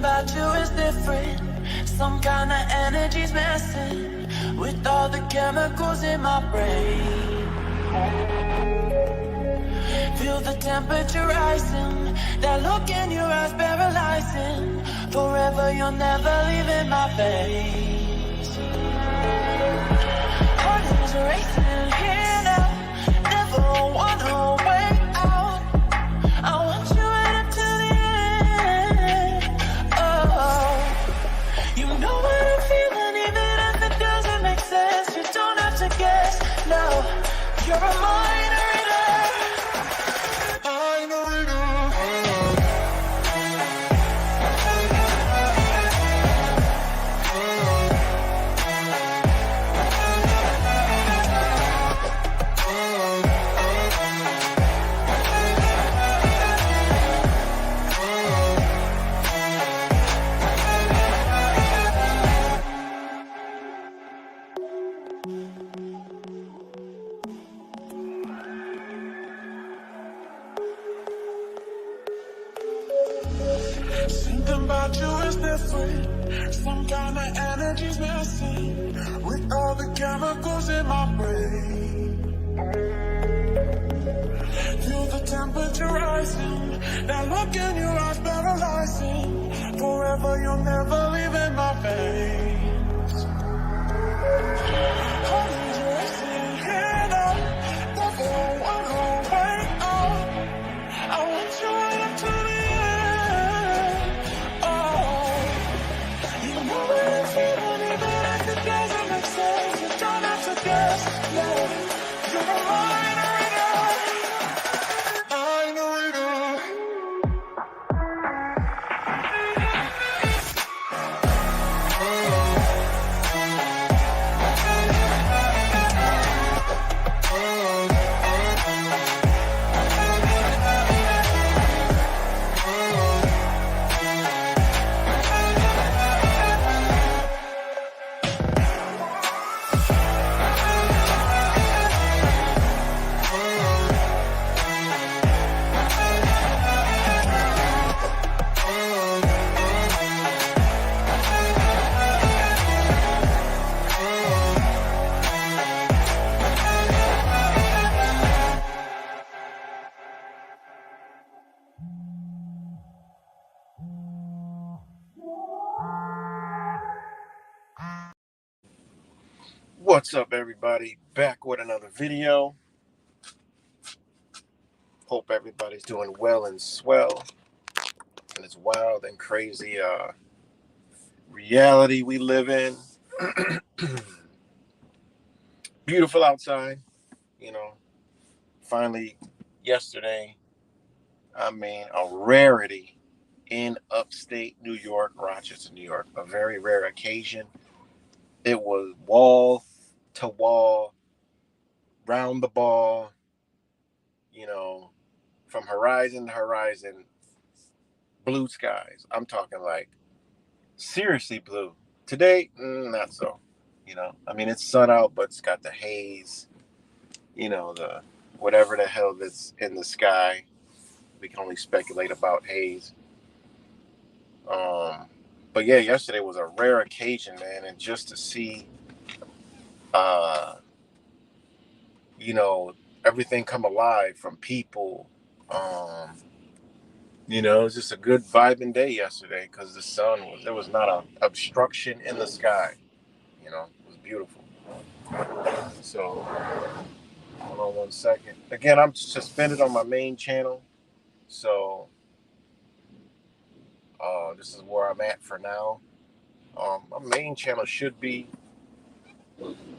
about you is different. Some kind of energy's messing with all the chemicals in my brain. Feel the temperature rising. That look in your eyes paralyzing. Forever you're never leaving my face. Heart is racing here now. Never wanna wait out. I want you right up to the end. Oh, you know what I'm feeling, even if it doesn't make sense. You don't have to guess. No, you're a mind reader. Something about you is different. Some kind of energy's messing with all the chemicals in my brain. Feel the temperature rising. That look in your eyes paralyzing. Forever you'll never leave in my veins. Heart is racing here now. Never wanna wait out. I want you right up to the end. Oh, you know what I'm feeling, even if it doesn't make sense. You don't have to guess. No, you're a mind reader. Mind reader. What's up, everybody? Back with another video. Hope everybody's doing well and swell. And it's wild and crazy reality we live in. Beautiful outside. You know, finally yesterday, I mean, a rarity in upstate New York, Rochester, New York. A very rare occasion. It was wall to wall, round the ball, you know, from horizon to horizon, blue skies. I'm talking like seriously blue. Today, not so. You know, I mean, it's sun out, but it's got the haze, you know, the whatever the hell that's in the sky. We can only speculate about haze. But yeah, yesterday was a rare occasion, man, and just to see, you know, everything come alive from people. You know, it was just a good vibing day yesterday because there was not an obstruction in the sky. You know, it was beautiful. So, hold on one second. Again, I'm suspended on my main channel. So, this is where I'm at for now. My main channel should be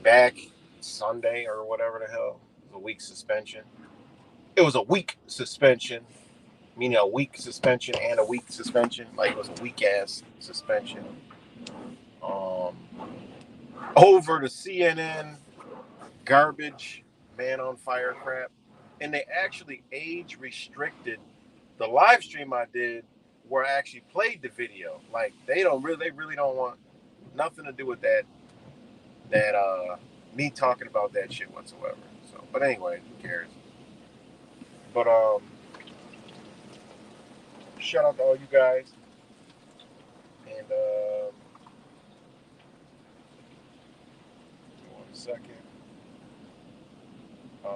back Sunday or whatever the hell. It was a week suspension. It was a week suspension, meaning a week suspension and a week suspension. Like it was a weak ass suspension. Over the CNN garbage, man on fire crap. And they actually age restricted the live stream I did where I actually played the video. Like they really don't want nothing to do with that me talking about that shit whatsoever. So, but anyway, who cares? But shout out to all you guys And 1 second. Hold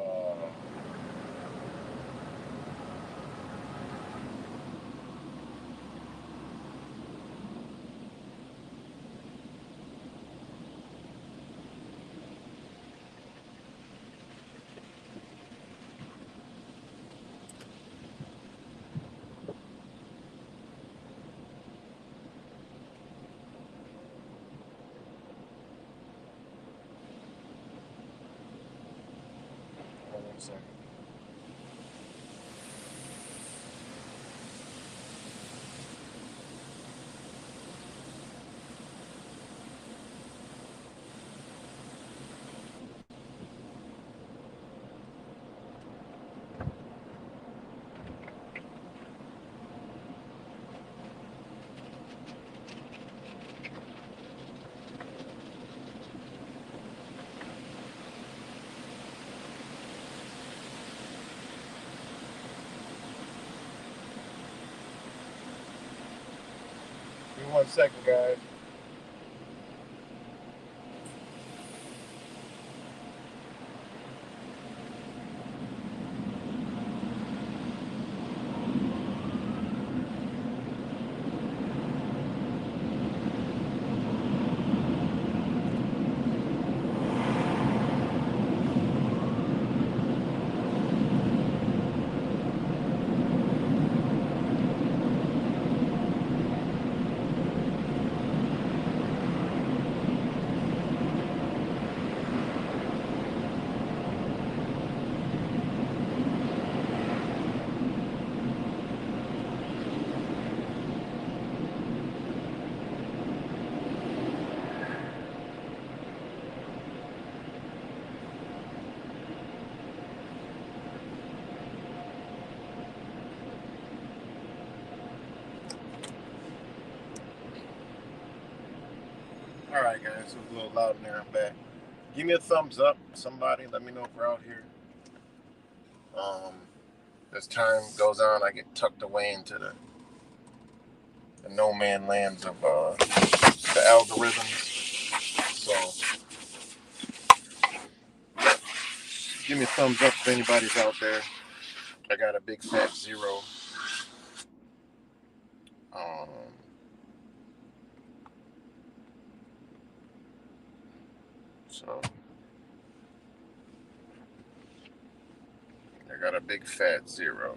on 1 second. Give me 1 second, guys. All right, guys. It was a little loud in there. I'm back. Give me a thumbs up, somebody. Let me know if we're out here. As time goes on, I get tucked away into the no man lands of the algorithms. So give me a thumbs up if anybody's out there. I got a big fat 0. So I got a big fat 0.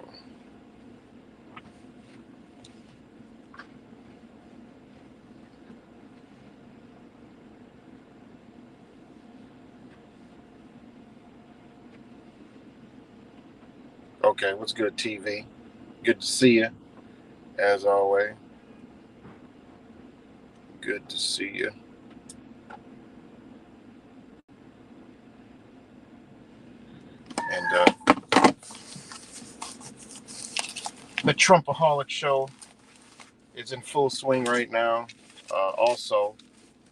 Okay, what's good, TV? Good to see you, as always. Good to see you. And the Trumpaholic show is in full swing right now. Also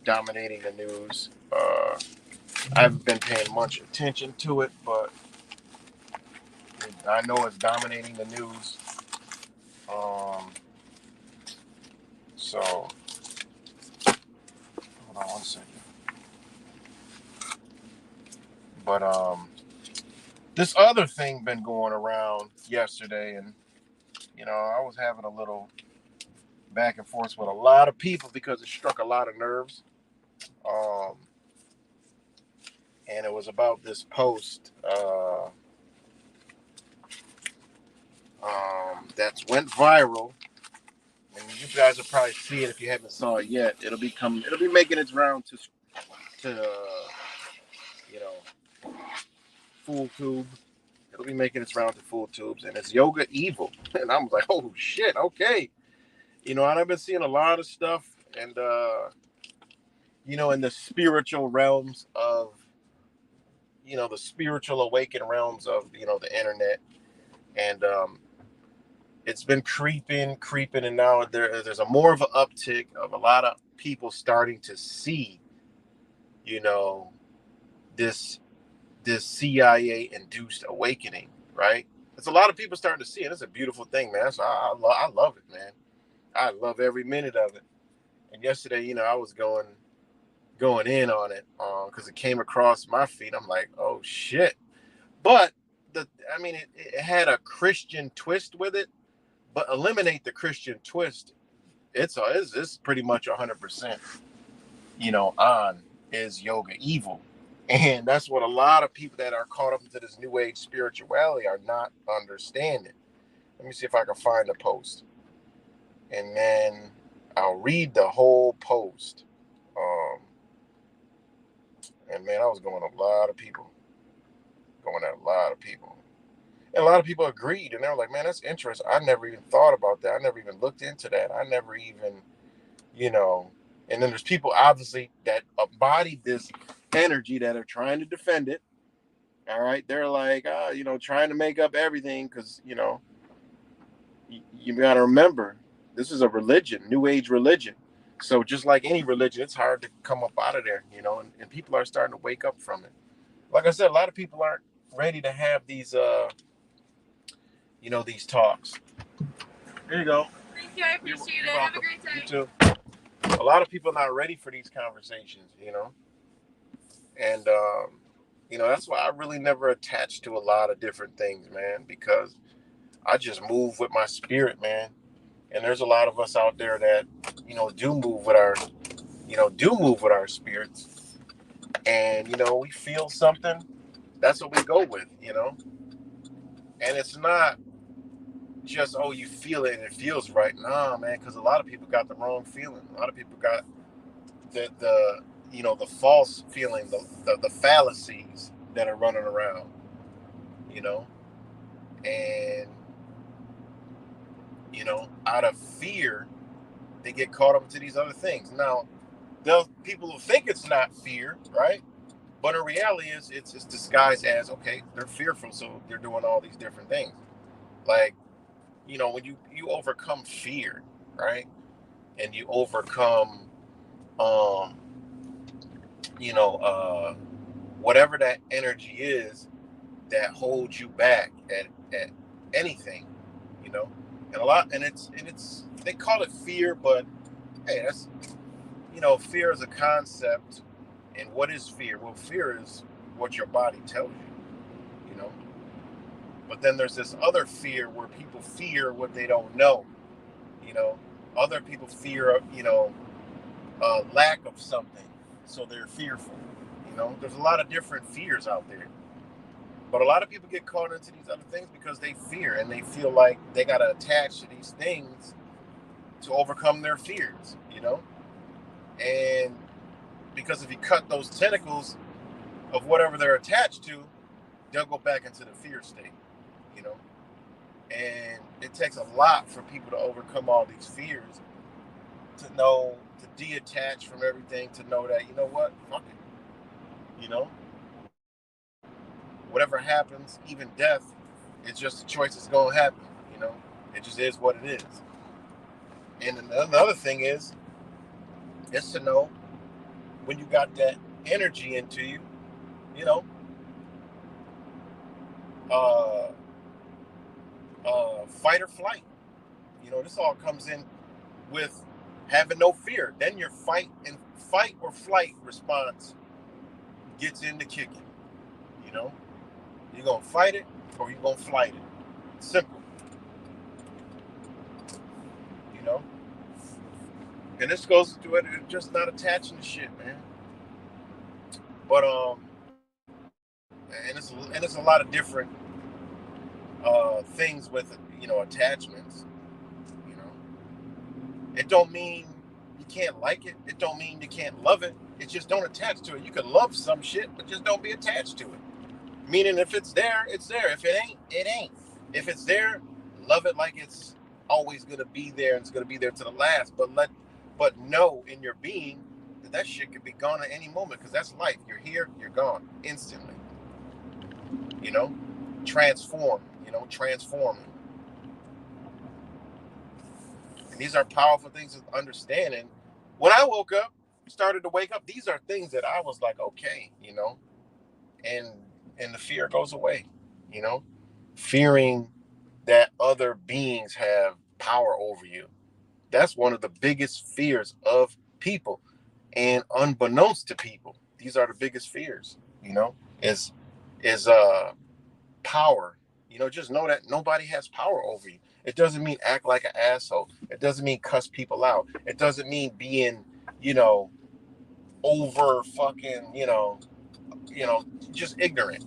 dominating the news. I haven't been paying much attention to it, but I know it's dominating the news. So hold on 1 second. But this other thing been going around yesterday, and I was having a little back and forth with a lot of people because it struck a lot of nerves. And it was about this post that's went viral, and you guys will probably see it if you haven't saw it yet. It'll be making its round to FoolTube. It'll be making its round to FoolTubes, and it's Yoga Evil. And I'm like, oh shit, okay. And I've been seeing a lot of stuff, and in the spiritual realms of, the spiritual awakened realms of, the internet, and it's been creeping, and now there's a more of an uptick of a lot of people starting to see, this CIA induced awakening, right? It's a lot of people starting to see it. It's a beautiful thing, man. So I love it, man. I love every minute of it. And yesterday, I was going in on it because it came across my feed. I'm like, oh shit. But it had a Christian twist with it, but eliminate the Christian twist. It's pretty much 100%, on is yoga evil. And that's what a lot of people that are caught up into this new age spirituality are not understanding. Let me see if I can find a post. And then I'll read the whole post. And man, I was going at a lot of people. And a lot of people agreed. And they were like, man, that's interesting. I never even thought about that. I never even looked into that. I never even, and then there's people obviously that embody this energy that are trying to defend it. All right. They're like, trying to make up everything because, you got to remember, this is a religion, new age religion. So just like any religion, it's hard to come up out of there, and people are starting to wake up from it. Like I said, a lot of people aren't ready to have these, these talks. There you go. Thank you. I appreciate it. Have a great day. You too. A lot of people are not ready for these conversations, and, that's why I really never attached to a lot of different things, man, because I just move with my spirit, man. And there's a lot of us out there that, do move with our spirits. And, we feel something. That's what we go with, And it's not just, oh, you feel it and it feels right. Nah, man, because a lot of people got the wrong feeling. A lot of people got the false feeling, the fallacies that are running around, and out of fear, they get caught up into these other things. Now, those people who think it's not fear, right? But in reality, it's disguised as, okay, they're fearful, so they're doing all these different things. Like, when you overcome fear, right? And you overcome, whatever that energy is that holds you back at anything, and it's they call it fear, but hey, that's fear is a concept. And what is fear? Well, fear is what your body tells you, but then there's this other fear where people fear what they don't know. Other people fear lack of something, so they're fearful. There's a lot of different fears out there. But a lot of people get caught into these other things because they fear and they feel like they got to attach to these things to overcome their fears, And because if you cut those tentacles of whatever they're attached to, they'll go back into the fear state, And it takes a lot for people to overcome all these fears, to detach from everything, to know that, you know what, fuck it, whatever happens, even death, it's just a choice that's going to happen, It just is what it is. And another thing is to know when you got that energy into you, fight or flight. This all comes in with having no fear. Then your fight or flight response gets into kicking. You're going to fight it or you're going to flight it. Simple. And this goes to it, just not attaching to shit, man. But and it's a lot of different things with attachments. It don't mean you can't like it. It don't mean you can't love it. It just don't attach to it. You can love some shit, but just don't be attached to it. Meaning, if it's there, it's there. If it ain't, it ain't. If it's there, love it like it's always gonna be there and it's gonna be there to the last. But know in your being that shit could be gone at any moment, because that's life. You're here, you're gone instantly. Transforming. And these are powerful things of understanding. When I woke up, started to wake up, these are things that I was like, okay, and the fear goes away, fearing that other beings have power over you, That's one of the biggest fears of people. And unbeknownst to people, these are the biggest fears, is power. Just know that nobody has power over you. It doesn't mean act like an asshole. It doesn't mean cuss people out. It doesn't mean being, over fucking, just ignorant.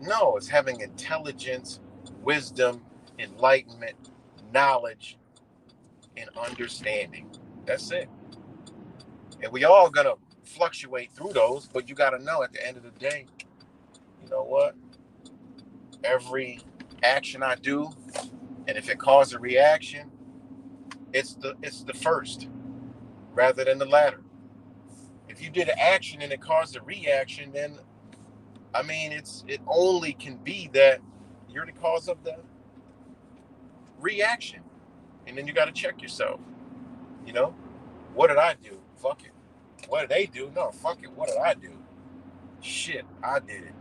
No, it's having intelligence, wisdom, enlightenment, knowledge, and understanding. That's it. And we all gonna fluctuate through those, but you gotta know at the end of the day, you know what? Every action I do, and if it causes a reaction, it's the first rather than the latter. If you did an action and it caused a reaction, then I mean it only can be that you're the cause of the reaction. And then you gotta check yourself. What did I do? Fuck it. What did they do? No, fuck it. What did I do? Shit, I did it.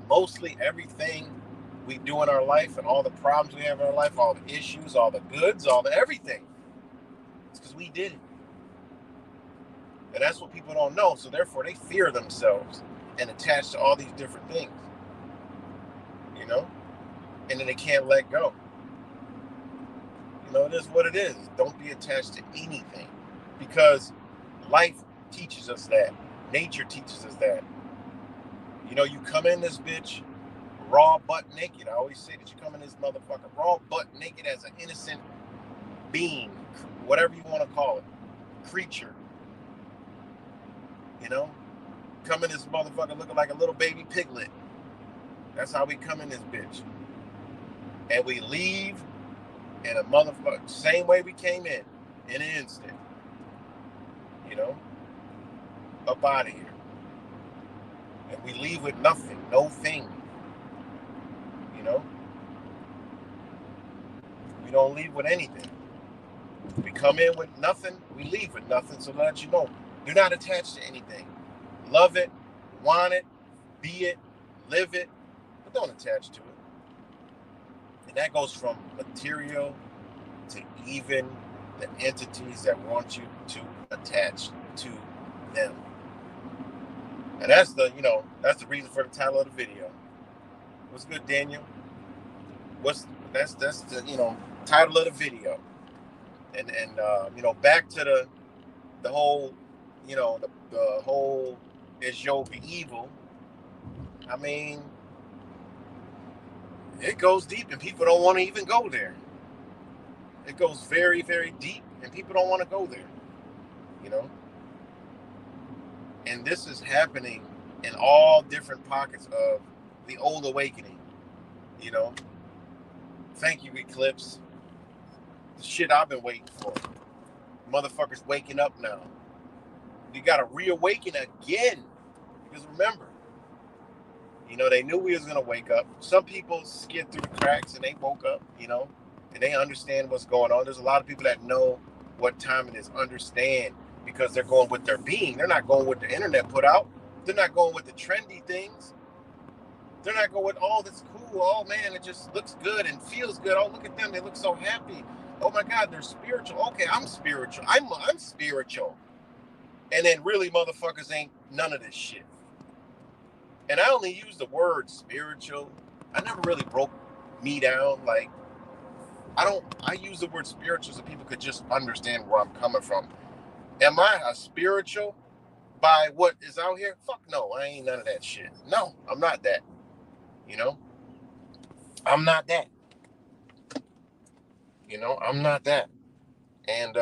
Mostly everything we do in our life and all the problems we have in our life, all the issues, all the goods, all the everything, it's because we did it. And that's what people don't know. So therefore they fear themselves and attach to all these different things. And then they can't let go. It is what it is. Don't be attached to anything. Because life teaches us that. Nature teaches us that. You come in this bitch raw butt naked. I always say that you come in this motherfucker raw butt naked as an innocent being, whatever you want to call it, creature. Come in this motherfucker looking like a little baby piglet. That's how we come in this bitch. And we leave in a motherfucker, same way we came in an instant. Up out of here. And we leave with nothing, no thing. We don't leave with anything. We come in with nothing, we leave with nothing. So let you know, you're not attached to anything. Love it, want it, be it, live it, but don't attach to it. And that goes from material to even the entities that want you to attach to them. And that's the reason for the title of the video. What's good, Daniel? That's the title of the video. And back to the whole the whole is yoga evil. I mean, it goes deep and people don't want to even go there. It goes very, very deep and people don't want to go there. And this is happening in all different pockets of the old awakening. Thank you, Eclipse. The shit I've been waiting for. Motherfuckers waking up now. You gotta reawaken again. Because remember, they knew we was gonna wake up. Some people skid through the cracks and they woke up, and they understand what's going on. There's a lot of people that know what time it is, understand, because they're going with their being. They're not going with the internet put out. They're not going with the trendy things. They're not going with, oh, that's cool. Oh, man, it just looks good and feels good. Oh, look at them. They look so happy. Oh, my God, they're spiritual. Okay, I'm spiritual. I'm spiritual. And then really motherfuckers ain't none of this shit. And I only use the word spiritual. I never really broke me down. Like, I use the word spiritual so people could just understand where I'm coming from. Am I a spiritual by what is out here? Fuck no, I ain't none of that shit. No, I'm not that. I'm not that. I'm not that. And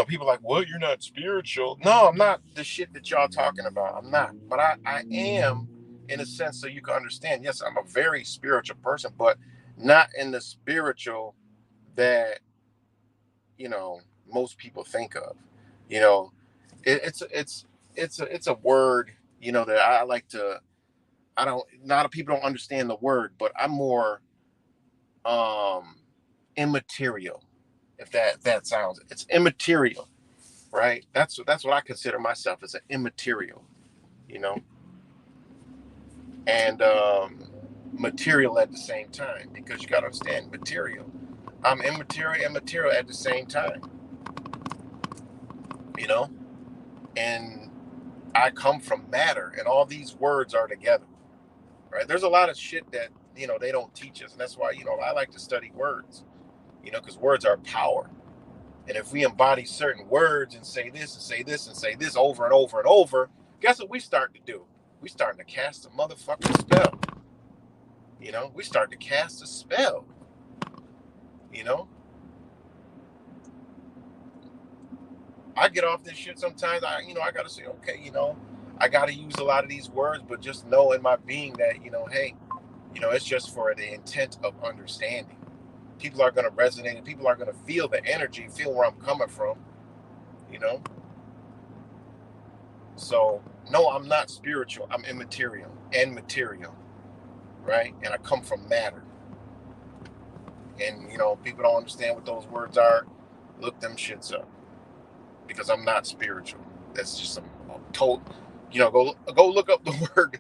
people are like, well, you're not spiritual. No, I'm not the shit that y'all talking about. I'm not. But I am, in a sense, so you can understand. Yes, I'm a very spiritual person, but not in the spiritual that most people think of. It's a word that I like to. Not a lot of people don't understand the word, but I'm more immaterial. If that sounds, it's immaterial, right? That's what I consider myself, as an immaterial, and material at the same time, because you got to understand material. I'm immaterial and material at the same time, you know? And I come from matter, and all these words are together, right? There's a lot of shit that, they don't teach us. And that's why, I like to study words, because words are power. And if we embody certain words and say this and say this and say this over and over and over, guess what we start to do? We starting to cast a motherfucking spell. We start to cast a spell. I get off this shit sometimes. I gotta say, okay, I gotta use a lot of these words, but just know in my being that, hey, it's just for the intent of understanding. People are gonna resonate and people are gonna feel the energy, feel where I'm coming from, you know. So no, I'm not spiritual. I'm immaterial and material, right? And I come from matter. And people don't understand what those words are. Look them shits up, because I'm not spiritual. That's just some told. Go look up the word,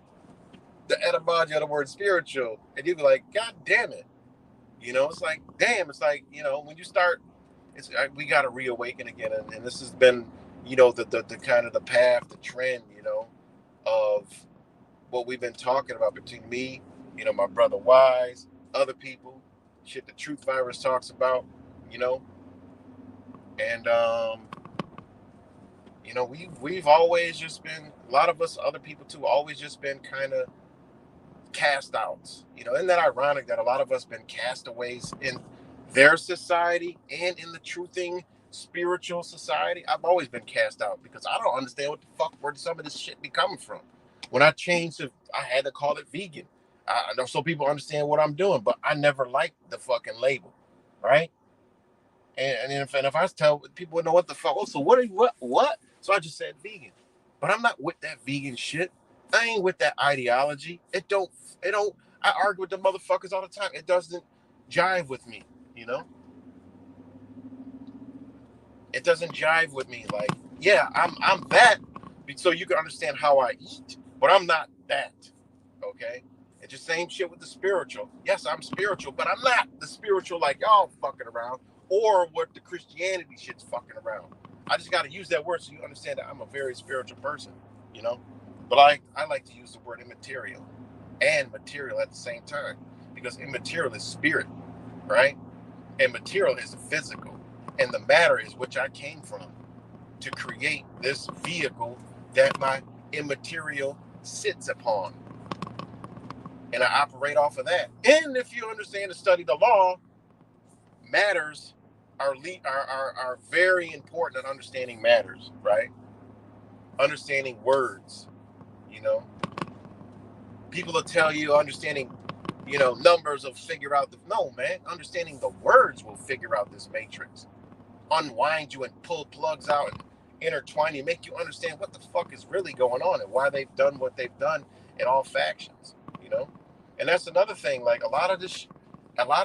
the etymology of the word spiritual, and you'll be like, God damn it. It's like, damn. It's like, when you start, we got to reawaken again, and this has been, the kind of the path, the trend, of what we've been talking about between me, my brother Wise, other people, shit the Truth Virus talks about, and we've always just been, a lot of us, other people too, always just been kind of cast outs. Isn't that ironic that a lot of us been castaways in their society and in the truthing spiritual society? I've always been cast out because I don't understand what the fuck where some of this shit be coming from. When I changed I had to call it vegan. I know so people understand what I'm doing, but I never liked the fucking label, right? And if I tell people know what the fuck, so what are you, what? So I just said vegan, but I'm not with that vegan shit. I ain't with that ideology. It don't. I argue with the motherfuckers all the time. It doesn't jive with me. It doesn't jive with me. Like, yeah, I'm that, so you can understand how I eat, but I'm not that. Okay. It's the same shit with the spiritual. Yes, I'm spiritual, but I'm not the spiritual like y'all fucking around, or what the Christianity shit's fucking around. I just got to use that word so you understand that I'm a very spiritual person, But I like to use the word immaterial and material at the same time, because immaterial is spirit, right? And material is the physical, and the matter is which I came from to create this vehicle that my immaterial sits upon. And I operate off of that. And if you understand and study the law, matters are very important in understanding matters, right? Understanding words, People will tell you understanding, numbers will figure out no, man. Understanding the words will figure out this matrix. Unwind you and pull plugs out and intertwine you, make you understand what the fuck is really going on and why they've done what they've done in all factions, And that's another thing. Like a lot of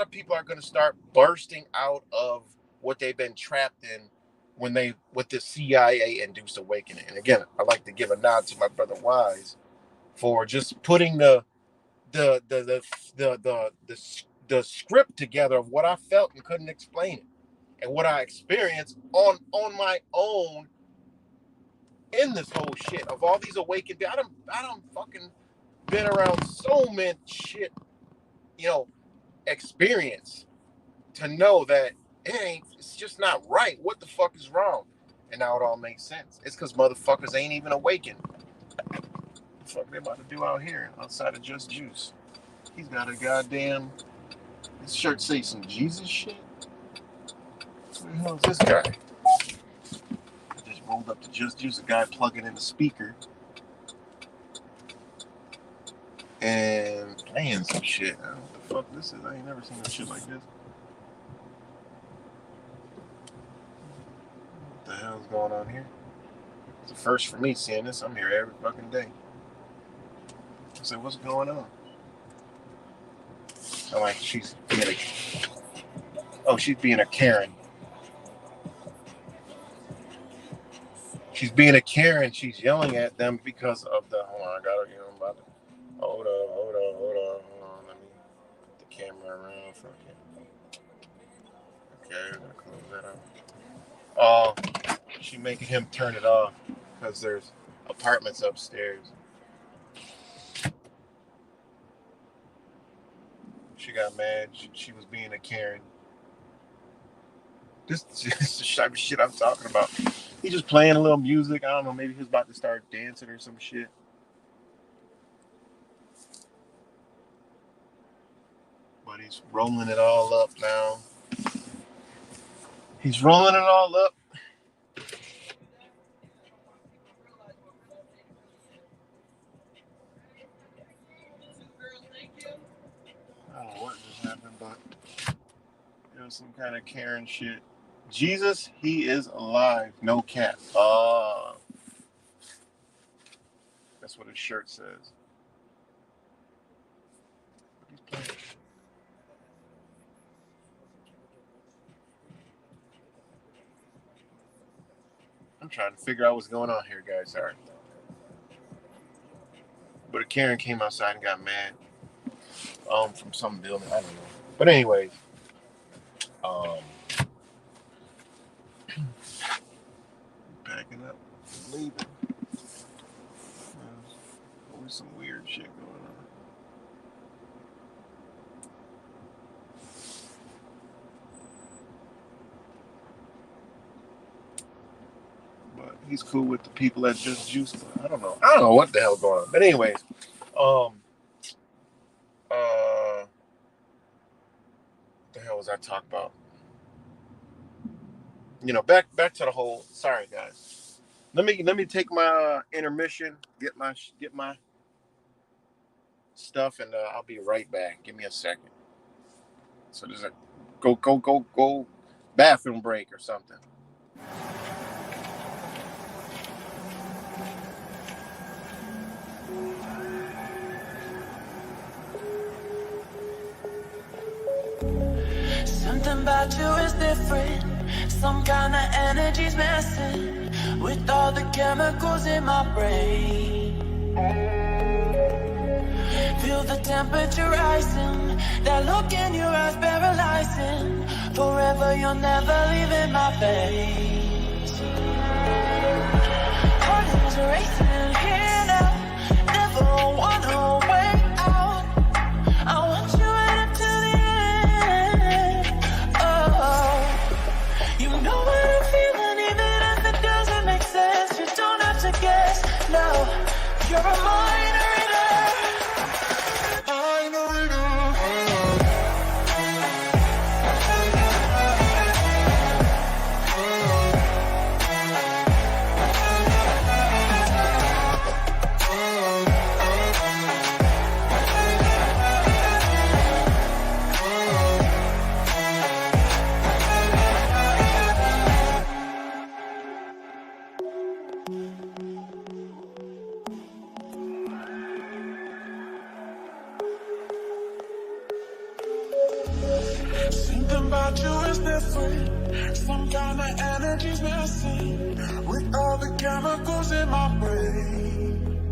people are going to start bursting out of what they've been trapped in with this CIA induced awakening. And again, I like to give a nod to my brother Wise for just putting the script together of what I felt and couldn't explain it, and what I experienced on my own in this whole shit of all these awakened. I don't fucking been around so much shit, experience to know that it's just not right. What the fuck is wrong? And now it all makes sense. It's because motherfuckers ain't even awakened. What the fuck they about to do out here outside of Just Juice? He's got a goddamn, his shirt say some Jesus shit. Who the hell is this guy? I just rolled up to Just Juice, a guy plugging in the speaker and playing some shit. I don't know what the fuck this is. I ain't never seen no shit like this. What the hell is going on here? It's the first for me seeing this. I'm here every fucking day. I said, what's going on? I'm like, she's being a Karen. She's being a Karen. She's yelling at them because of the. Hold on, I gotta get them about to. Hold on. Let me put the camera around for you. Okay, I'm gonna close that out. Oh, she making him turn it off because there's apartments upstairs. She got mad. She was being a Karen. This is the type of shit I'm talking about. He's just playing a little music. I don't know. Maybe he was about to start dancing or some shit. But he's rolling it all up now. He's rolling it all up. I don't know what just happened, but it was some kind of Karen shit. Jesus, he is alive. No cap. That's what his shirt says. He's playing. I'm trying to figure out what's going on here, guys. Sorry. But a Karen came outside and got mad. From some building. I don't know. But anyways. Backing up. Leaving. Always some weird shit going on. But he's cool with the people that just juice. I don't know what the hell going on. But anyways, what the hell was I talking about? You know, back to the whole. Sorry, guys. Let me take my intermission. Get my stuff, and I'll be right back. Give me a second. So there's a go bathroom break or something. Something about you is different. Some kind of energy's messing with all the chemicals in my brain. Feel the temperature rising. That look in your eyes paralyzing. Forever you're never leaving my face. Heart is racing here now. Never wanna wait out. I want you right up to the end. Oh, you know what I'm feeling, even if it doesn't make sense. You don't have to guess. No, you're a minor. Something about you is different. Some kind of energy's messing with all the chemicals in my brain.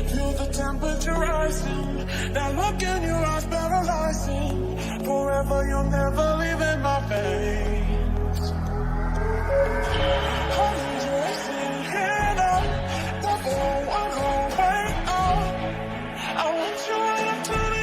Feel the temperature rising. That look in your eyes paralyzing. Forever you'll never leave in my veins. Heart is racing here now. Never wanna wait out. I want you right up to the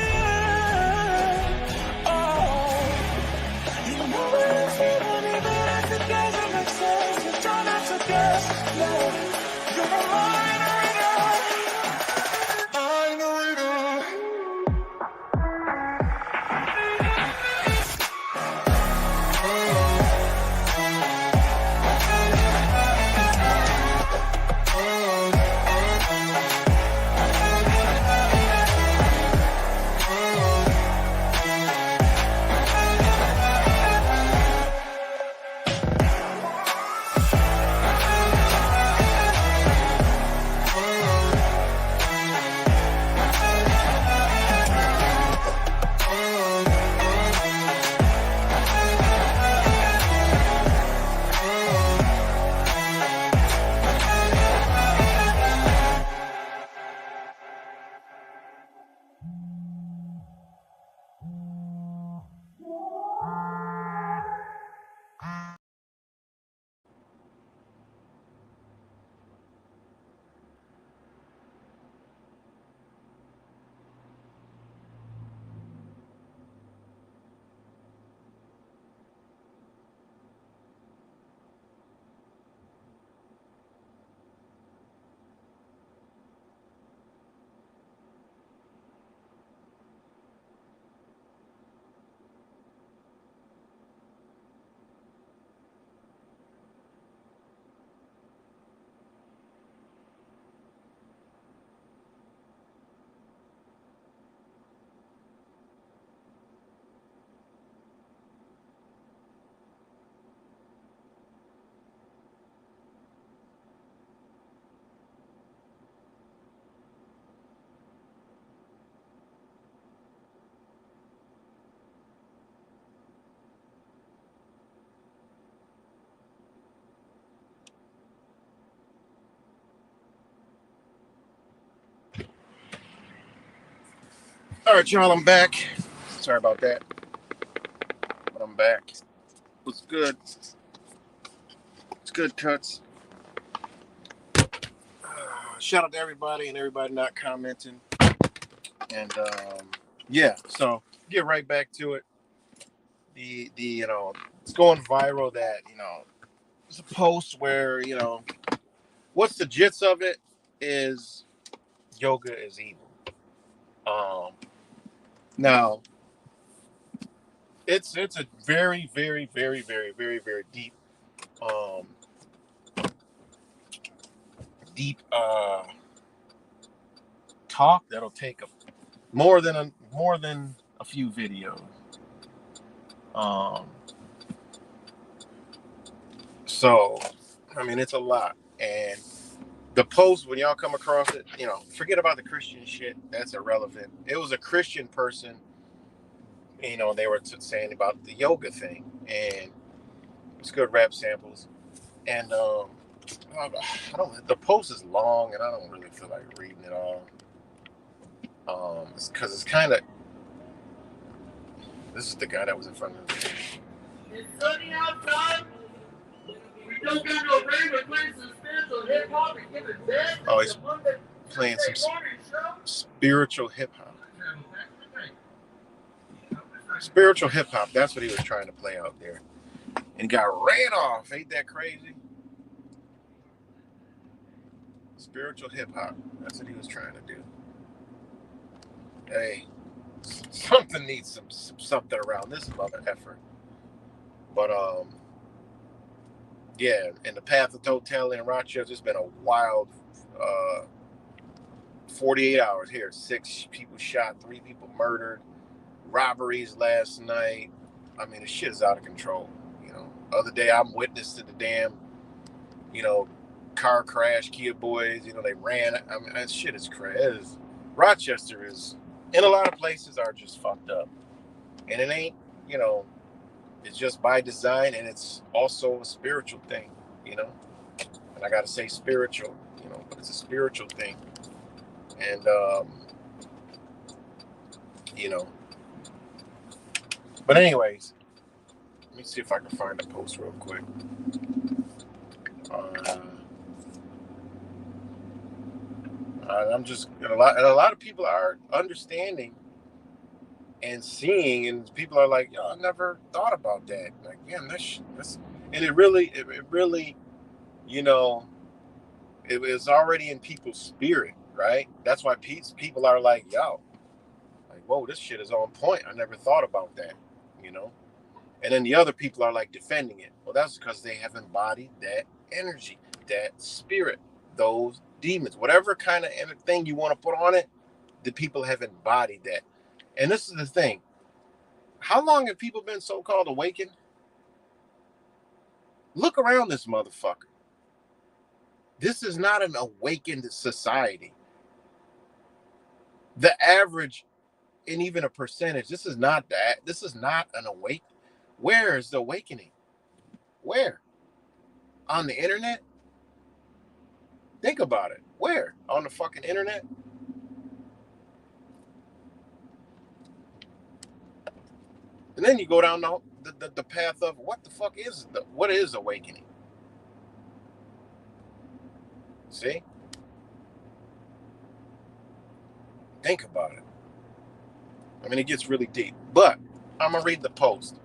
All right, y'all, I'm back. Sorry about that, but I'm back. What's good? It's good, Cuts. Shout out to everybody and everybody not commenting. And yeah, so get right back to it. The it's going viral that it's a post where what's the gist of it is yoga is evil. Now it's a very very very very very very deep talk that'll take more than a few videos. So I mean it's a lot, and the post, when y'all come across it, forget about the Christian shit. That's irrelevant. It was a Christian person, they were saying about the yoga thing, and it's good rap samples. And I don't. The post is long, and I don't really feel like reading it all. Because it's kind of. This is the guy that was in front of me. It's sunny outside. We don't got no rain. We're playing some spiritual hip hop and giving bed. Oh, he's playing some spiritual hip hop. Spiritual hip hop. That's what he was trying to play out there, and got ran off. Ain't that crazy? Spiritual hip hop. That's what he was trying to do. Hey, something needs something around this mother effer. But yeah, in the Path of Totality in Rochester, it's been a wild 48 hours here. 6 people shot, 3 people murdered, robberies last night. I mean, the shit is out of control. Other day I'm witness to the damn, car crash. Kia boys, they ran. I mean, that shit is crazy. Rochester is, in a lot of places, are just fucked up, and it ain't, it's just by design, and it's also a spiritual thing, and I gotta say spiritual, but it's a spiritual thing, and but anyways, let me see if I can find a post real quick. I'm just a lot of people are understanding and seeing, and people are like, "Yo, I never thought about that." Like, damn, that's and it really, it was already in people's spirit, right? That's why people are like, "Yo, like, whoa, this shit is on point. I never thought about that," And then the other people are like defending it. Well, that's because they have embodied that energy, that spirit, those demons, whatever kind of thing you want to put on it, the people have embodied that. And this is the thing. How long have people been so-called awakened? Look around this motherfucker. This is not an awakened society. The average, and even a percentage, this is not that. This is not an awakening. Where is the awakening? Where? On the internet? Think about it. Where? On the fucking internet? And then you go down the path of what the fuck is what is awakening? See? Think about it. I mean, it gets really deep. But I'm gonna read the post.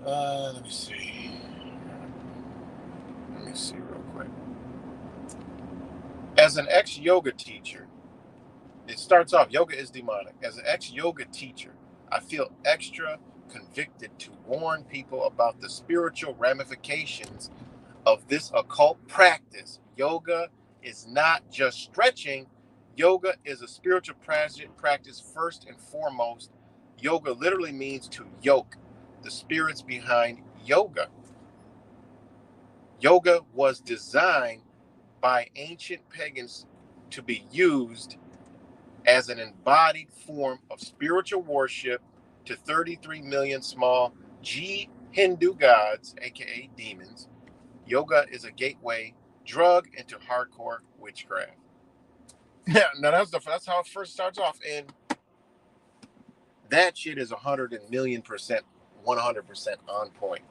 Let me see. Let me see real quick. As an ex-yoga teacher, it starts off, yoga is demonic. As an ex-yoga teacher, I feel extra convicted to warn people about the spiritual ramifications of this occult practice. Yoga is not just stretching. Yoga is a spiritual practice first and foremost. Yoga literally means to yoke. The spirits behind yoga. Yoga was designed by ancient pagans to be used as an embodied form of spiritual worship to 33 million small G Hindu gods, aka demons. Yoga is a gateway drug into hardcore witchcraft. Yeah, no, that's how it first starts off, and that shit is 100,000,000%, 100% on point.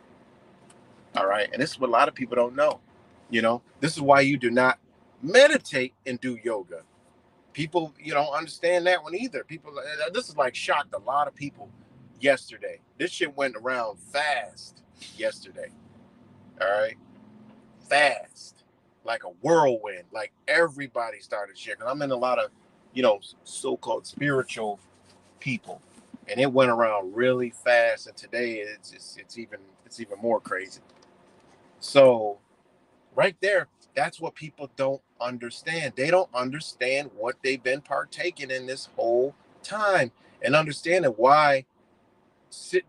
All right, and this is what a lot of people don't know. This is why you do not meditate and do yoga. People, you don't understand that one either. People, this is like shocked a lot of people yesterday. This shit went around fast yesterday. All right, fast, like a whirlwind. Like everybody started sharing. I'm in a lot of, so-called spiritual people, and it went around really fast. And today it's even more crazy. So right there, that's what people don't understand. They don't understand what they've been partaking in this whole time, and understanding why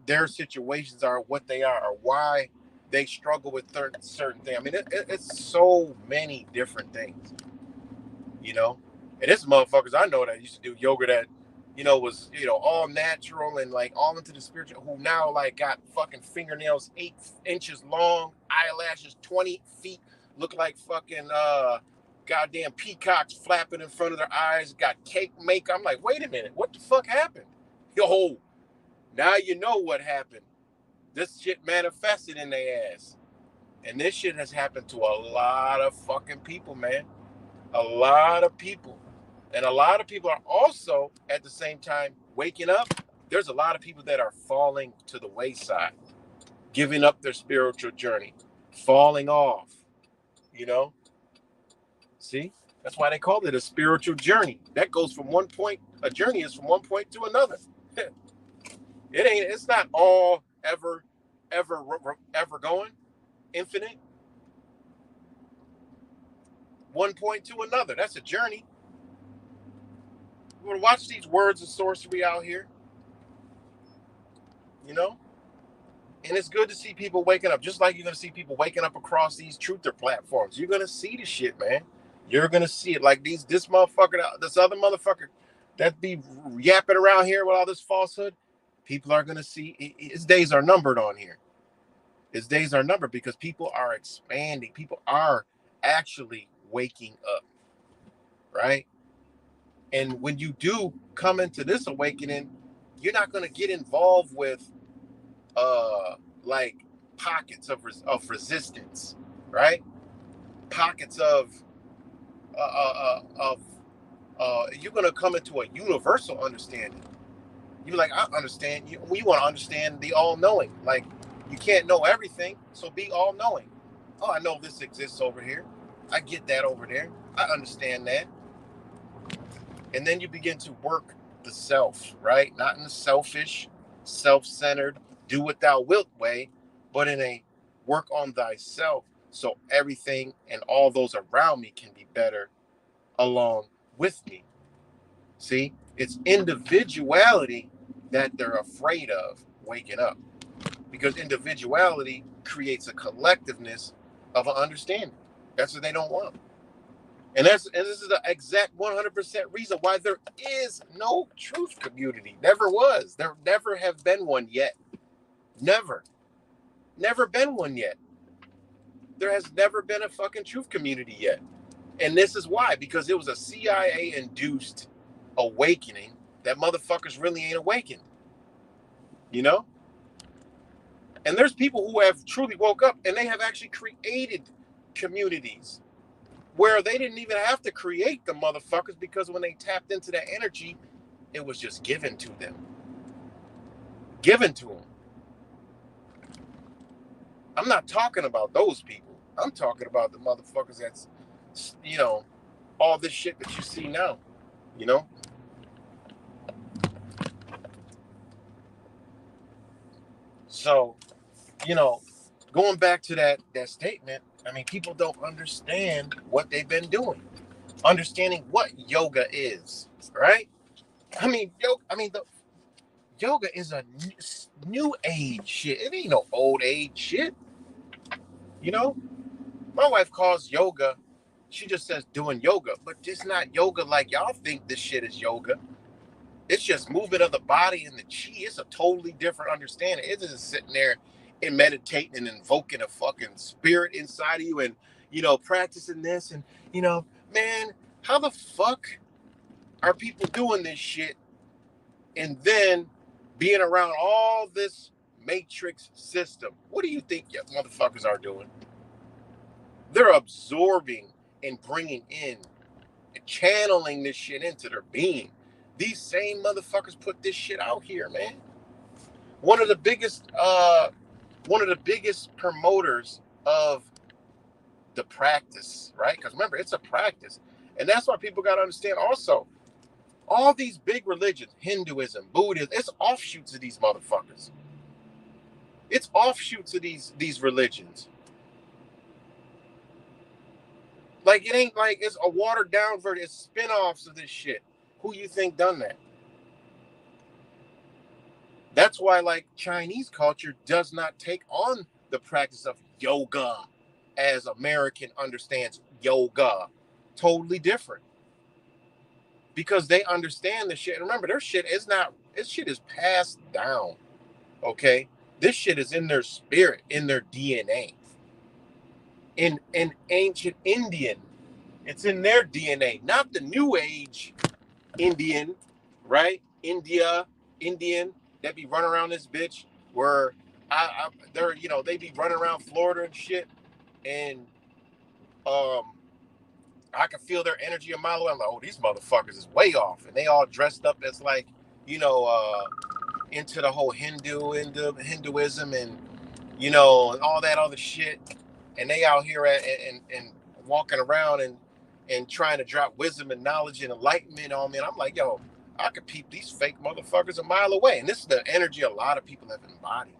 their situations are what they are, or why they struggle with certain things. I mean, it's so many different things, and this motherfuckers I know that used to do yoga that was all natural and like all into the spiritual, who now like got fucking fingernails 8 inches long, eyelashes 20 feet, look like fucking goddamn peacocks flapping in front of their eyes, got cake make. I'm like, wait a minute, what the fuck happened? Yo, now you know what happened. This shit manifested in their ass. And this shit has happened to a lot of fucking people, man. A lot of people. And a lot of people are also, at the same time, waking up. There's a lot of people that are falling to the wayside, giving up their spiritual journey, falling off, See? That's why they call it a spiritual journey. That goes from one point, a journey is from one point to another. It's not all ever going, infinite. One point to another. That's a journey. You want to watch these words of sorcery out here, And it's good to see people waking up, just like you're going to see people waking up across these truther platforms. You're going to see the shit, man. You're going to see it. Like this motherfucker, this other motherfucker that be yapping around here with all this falsehood. People are going to see his days are numbered on here. His days are numbered because people are expanding. People are actually waking up, right? And when you do come into this awakening, you're not going to get involved with like pockets of resistance, right? Pockets of you're going to come into a universal understanding. You're like, I understand. We want to understand the all-knowing. Like, you can't know everything, so be all-knowing. Oh, I know this exists over here. I get that over there. I understand that. And then you begin to work the self, right? Not in the selfish, self-centered, do what thou wilt way, but in a work on thyself, so everything and all those around me can be better along with me. See, it's individuality that they're afraid of waking up, because individuality creates a collectiveness of an understanding. That's what they don't want. And this is the exact 100% reason why there is no truth community. Never was. There never have been one yet. Never been one yet. There has never been a fucking truth community yet. And this is why, because it was a CIA-induced awakening that motherfuckers really ain't awakened. And there's people who have truly woke up and they have actually created communities where they didn't even have to create the motherfuckers, because when they tapped into that energy, it was just given to them. Given to them. I'm not talking about those people. I'm talking about the motherfuckers that's, all this shit that you see now, So, going back to that statement, I mean, people don't understand what they've been doing. Understanding what yoga is, right? I mean, the yoga is a new age shit. It ain't no old age shit. My wife calls yoga, she just says doing yoga, but it's not yoga like y'all think this shit is yoga. It's just movement of the body and the chi. It's a totally different understanding. It isn't sitting there and meditating and invoking a fucking spirit inside of you and, practicing this. And, man, how the fuck are people doing this shit and then being around all this matrix system? What do you think you motherfuckers are doing? They're absorbing and bringing in and channeling this shit into their being. These same motherfuckers put this shit out here, man. One of the biggest promoters of the practice, right? Because remember, it's a practice. And that's why people got to understand also, all these big religions, Hinduism, Buddhism, it's offshoots of these motherfuckers. It's offshoots of these religions. Like, it ain't like it's a watered down version. It's spin-offs of this shit. Who you think done that? That's why, like, Chinese culture does not take on the practice of yoga as American understands yoga. Totally different. Because they understand the shit. Remember, this shit is passed down. Okay? This shit is in their spirit, in their DNA. In ancient Indian, it's in their DNA, not the new age Indian, right? Indian that be running around this bitch where they're, you know, they be running around Florida and shit, and I can feel their energy a mile away. I'm like, oh, these motherfuckers is way off, and they all dressed up as like, you know, into the whole Hinduism and, you know, and all that other shit, and they out here and walking around and trying to drop wisdom and knowledge and enlightenment on me. And I'm like, yo, I could peep these fake motherfuckers a mile away. And this is the energy a lot of people have embodied.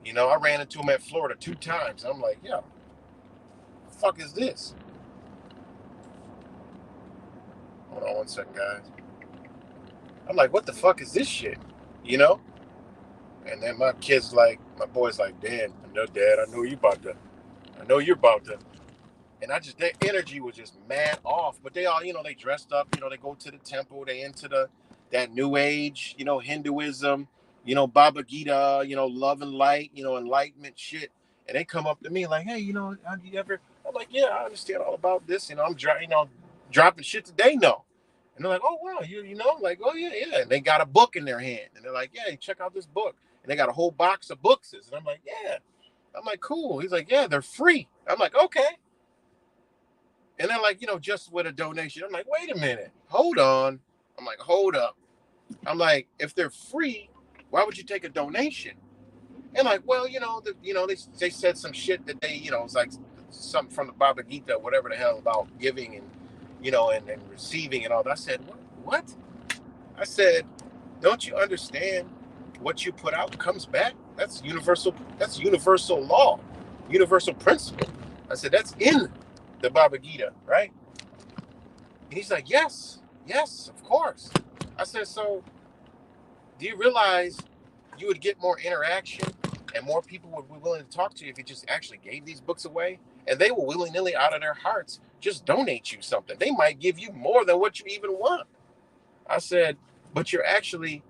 You know, I ran into them at Florida 2 times. I'm like, yo, the fuck is this? Hold on 1 second, guys. I'm like, what the fuck is this shit? You know? And then my boy's like, Dad, I know you're about to. And their energy was just mad off. But they all, you know, they dressed up, you know, they go to the temple, they into that new age, you know, Hinduism, you know, Baba Gita, you know, love and light, you know, enlightenment shit. And they come up to me like, hey, you know, have you ever? I'm like, yeah, I understand all about this. You know, I'm dropping shit that they know. And they're like, oh, wow, you know, like, oh, yeah. And they got a book in their hand. And they're like, yeah, check out this book. And they got a whole box of books. And I'm like, yeah. I'm like, cool. He's like, yeah, they're free. I'm like, okay. And they're like, you know, just with a donation. I'm like, wait a minute. Hold on. I'm like, hold up. I'm like, if they're free, why would you take a donation? And like, well, you know, they said some shit that they, you know, it's like something from the Baba Gita, whatever the hell, about giving and, you know, and receiving and all that. I said, what? I said, don't you understand what you put out comes back? That's universal law, universal principle. I said, that's in the Baba Gita, right? And he's like, yes, of course. I said, so do you realize you would get more interaction and more people would be willing to talk to you if you just actually gave these books away? And they will willy-nilly out of their hearts just donate you something. They might give you more than what you even want. I said, but you're actually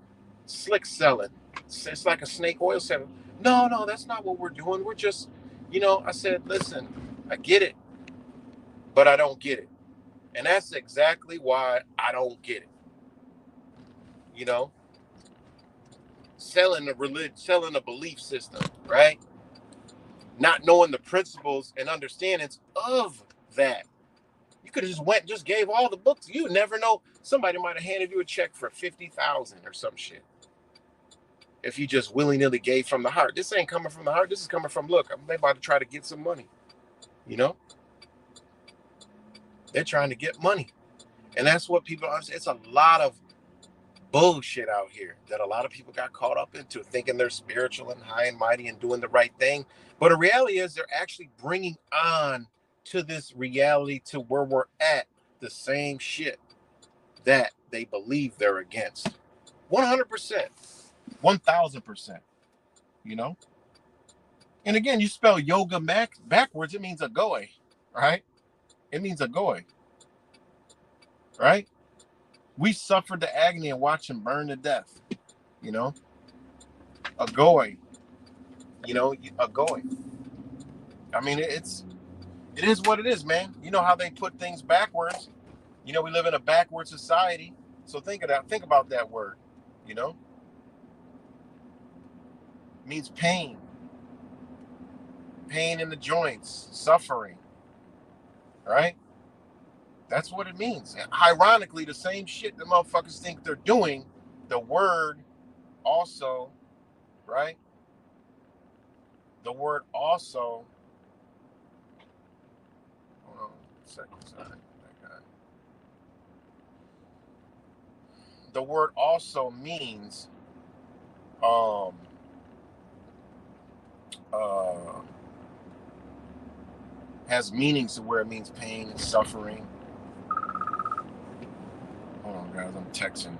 slick selling. It's like a snake oil salesman. No, that's not what we're doing. We're just, you know, I said, listen, I get it, but I don't get it. And that's exactly why I don't get it. You know, selling a belief system, right? Not knowing the principles and understandings of that. You could have just gave all the books. You never know. Somebody might have handed you a check for $50,000 or some shit. If you just willy-nilly gave from the heart. This ain't coming from the heart. This is coming from, look, I'm about to try to get some money. You know? They're trying to get money. And that's what people understand. It's a lot of bullshit out here that a lot of people got caught up into, thinking they're spiritual and high and mighty and doing the right thing. But the reality is they're actually bringing on to this reality to where we're at the same shit that they believe they're against. 100%. 1,000%. You know? And again, you spell yoga backwards, it means agoy, right? It means agoy, right? We suffered the agony and watched him burn to death, you know? Agoy, you know, agoy. I mean, it is what it is, man. You know how they put things backwards. You know, we live in a backward society. So think about that word, you know? It means pain. Pain in the joints, suffering. Right? That's what it means. And ironically, the same shit the motherfuckers think they're doing, the word also, right? The word also, hold on a second, sorry. The word also means has meanings to where it means pain and suffering. Hold on, guys, I'm texting.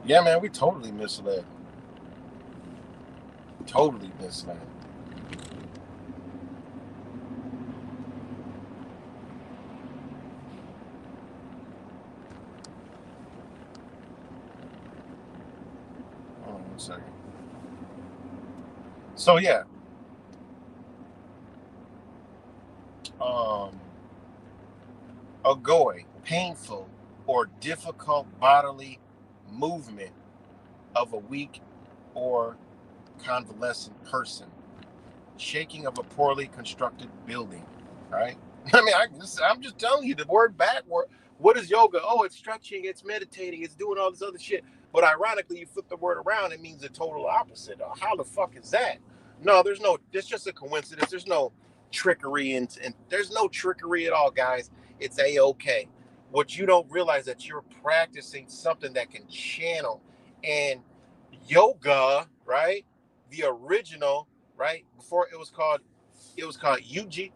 Yeah, man, we totally misled. Totally misled. Hold on one second. So yeah. Agoy, painful or difficult bodily movement of a weak or convalescent person, shaking of a poorly constructed building, right? I mean, I'm just telling you the word backward. What is yoga? Oh, it's stretching, it's meditating, it's doing all this other shit. But ironically, you flip the word around, it means the total opposite. How the fuck is that? No, it's just a coincidence. There's no trickery and there's no trickery at all, guys. It's A-okay. What you don't realize that you're practicing something that can channel. And yoga, right? The original, right? Before it was called Yuji,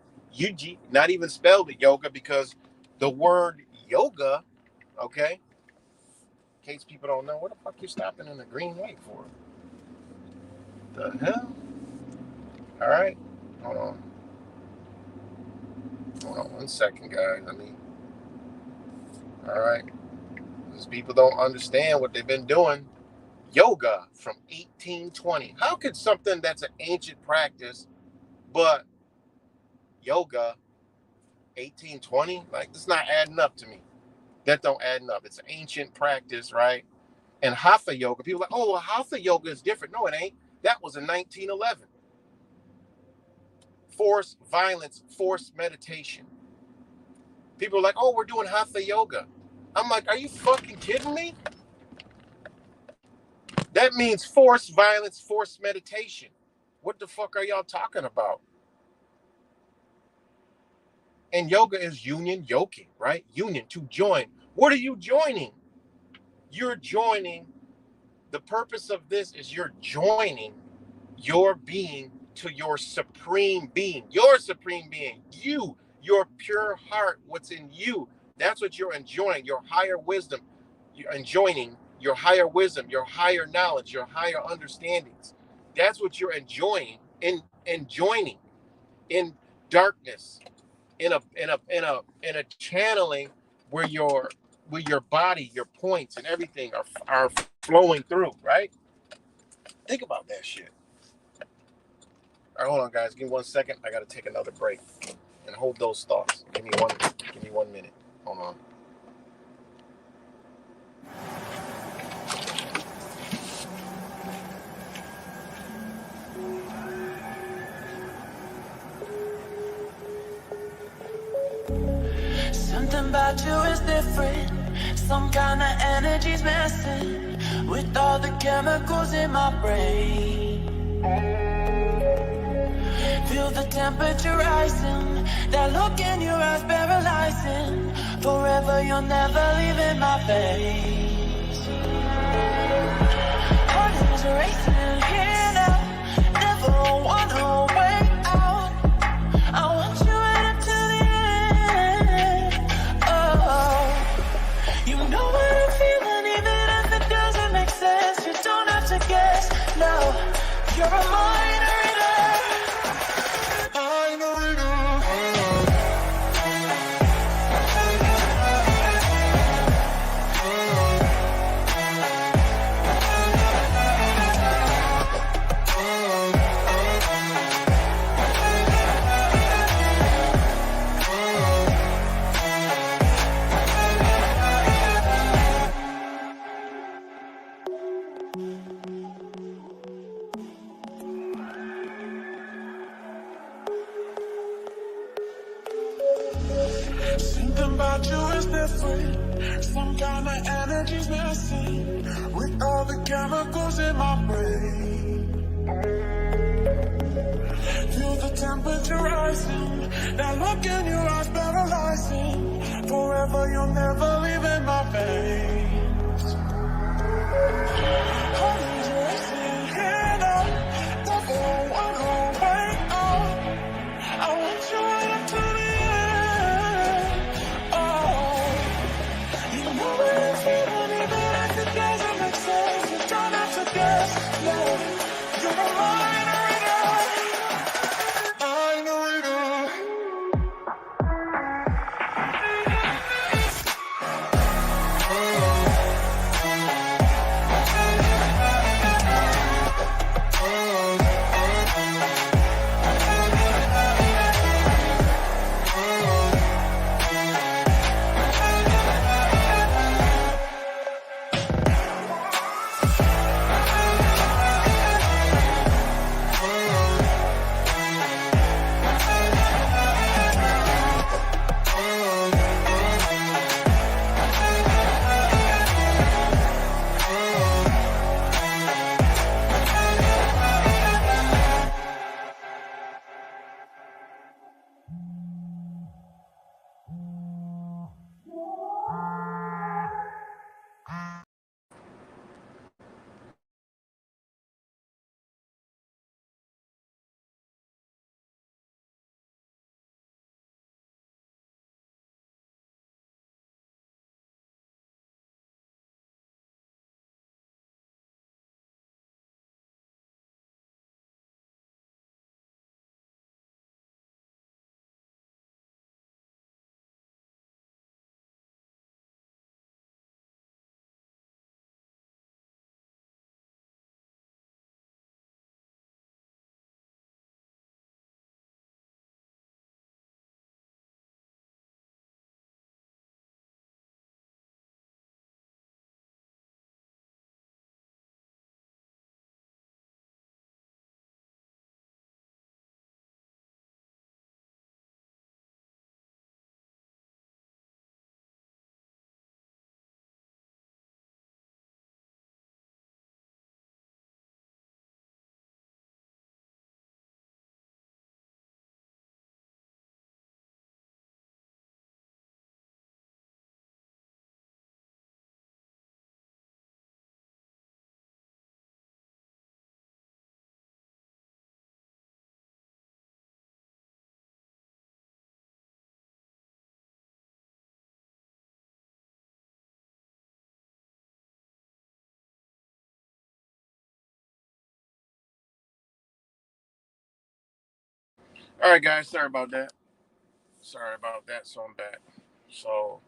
not even spelled yoga, because the word yoga, okay? In case people don't know, what the fuck you stopping in the green light for? The hell? All right, hold on one second, guys. All right, because people don't understand what they've been doing. Yoga from 1820. How could something that's an ancient practice, but yoga 1820? Like, it's not adding up to me. That don't add up. It's an ancient practice, right? And hatha yoga, people are like, oh, well, hatha yoga is different. No, it ain't. That was in 1911. Force, violence, forced meditation. People are like, oh, we're doing hatha yoga. I'm like, are you fucking kidding me? That means force, violence, forced meditation. What the fuck are y'all talking about? And yoga is union, yoking, right? Union, to join. What are you joining? You're joining. The purpose of this is you're joining your being to your supreme being. Your supreme being. You, your pure heart, what's in you. That's what you're enjoying, your higher wisdom. You're enjoying your higher wisdom, your higher knowledge, your higher understandings. That's what you're enjoying in joining in darkness, in a channeling where your body, your points and everything are flowing through, right? Think about that shit. All right, hold on, guys. Give me 1 second. I got to take another break and hold those thoughts. Give me 1 minute. Hold on. Something about you is different. Some kind of energy's messing with all the chemicals in my brain. Feel the temperature rising. That look in your eyes paralyzing. Forever you'll never leave in my face. Heart is racing here now. Never wanna wait out. I want you right up to the end. Oh, you know what I'm feeling, even if it doesn't make sense. You don't have to guess. No, you're a mind reader. Something about you is different. Some kind of energy's missing. With all the chemicals in my brain. Feel the temperature rising. That look in your eyes paralyzing. Forever you'll never leave in my veins. Hold you racing here now. Devil, I'm gonna wait out. I want you right up to the end. Oh, you know it's even if it doesn't make sense. You don't have to guess. No, you're a minority. I know it all. All right, guys. Sorry about that. So I'm back. So,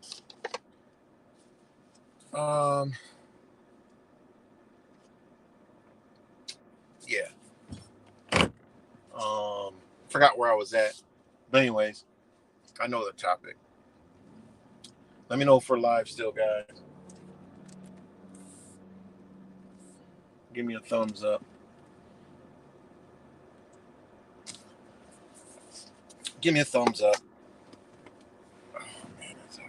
yeah. Forgot where I was at. But anyways, I know the topic. Let me know if we're live still, guys. Give me a thumbs up. Give me a thumbs up. Oh, man, that's hot.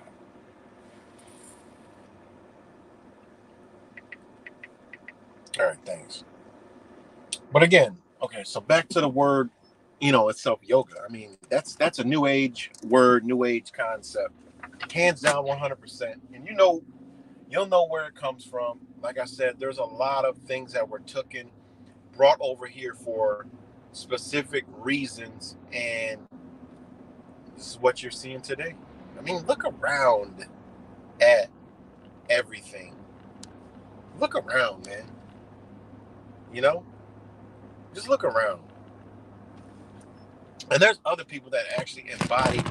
All right, thanks. But again, okay, so back to the word, itself, yoga. I mean, that's a new age word, new age concept, hands down, 100%. And you'll know where it comes from. Like I said, there's a lot of things that were brought over here for specific reasons, and this is what you're seeing today. I mean, look around at everything. Look around, man. Just look around. And there's other people that actually embody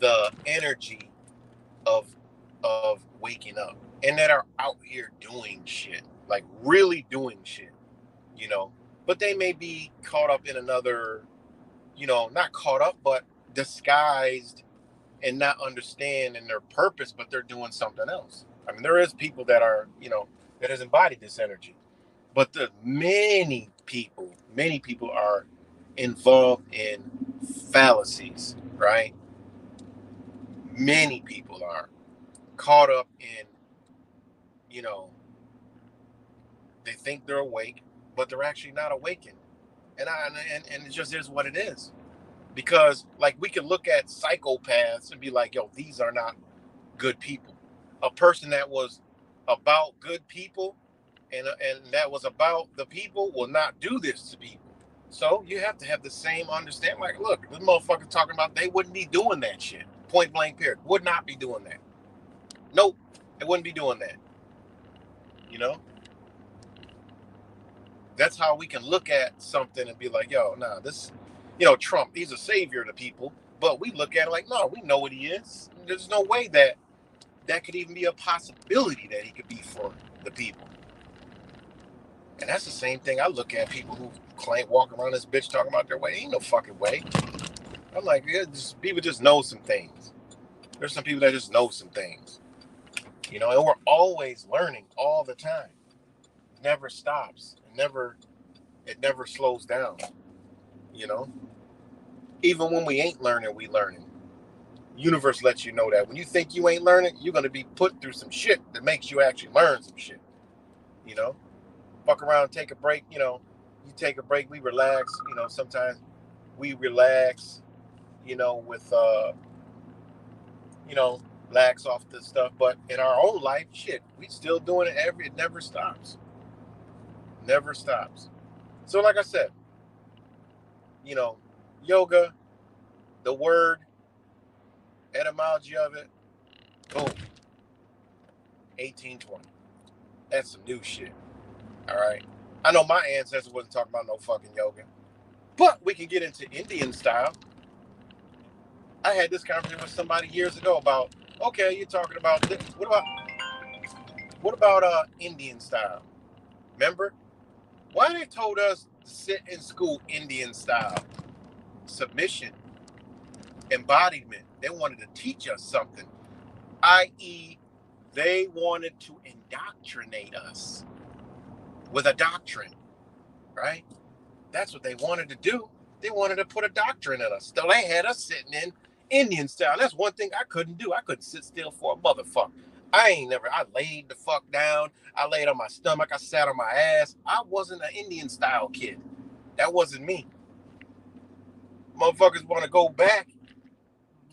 the energy of waking up, and that are out here doing shit, like really doing shit, but they may be caught up in another, not caught up, but disguised and not understanding their purpose, but they're doing something else. I mean, there is people that are, that has embodied this energy. But the many people are involved in fallacies, right? Many people are caught up in, you know, they think they're awake, but they're actually not awakened. And it just is what it is. Because like we can look at psychopaths and be like, yo, these are not good people. A person that was about good people and that was about the people will not do this to people. So you have to have the same understanding. Like, look, this motherfucker talking about they wouldn't be doing that shit. Point blank period. Would not be doing that. Nope. They wouldn't be doing that. You know? That's how we can look at something and be like, yo, nah, this, Trump, he's a savior to people. But we look at it like, no, we know what he is. There's no way that could even be a possibility that he could be for the people. And that's the same thing I look at people who walk around this bitch talking about their way. Ain't no fucking way. I'm like, yeah, people just know some things. There's some people that just know some things. And we're always learning all the time. It never stops. It never slows down. Even when we ain't learning, we learning. Universe lets you know that. When you think you ain't learning, you're going to be put through some shit that makes you actually learn some shit. Fuck around, take a break, you take a break, we relax, sometimes we relax, with, lax off the stuff, but in our own life, shit, we still doing it it never stops. Never stops. So like I said, yoga, the word, etymology of it, boom, 1820. That's some new shit. All right. I know my ancestors wasn't talking about no fucking yoga, but we can get into Indian style. I had this conversation with somebody years ago about, okay, you're talking about this. What about Indian style? Remember? Why they told us to sit in school Indian style? Submission, embodiment. They wanted to teach us something, i.e., they wanted to indoctrinate us with a doctrine, right? That's what they wanted to do. They wanted to put a doctrine in us. So they had us sitting in Indian style. That's one thing I couldn't do. I couldn't sit still for a motherfucker. I laid the fuck down. I laid on my stomach. I sat on my ass. I wasn't an Indian style kid. That wasn't me. Motherfuckers want to go back.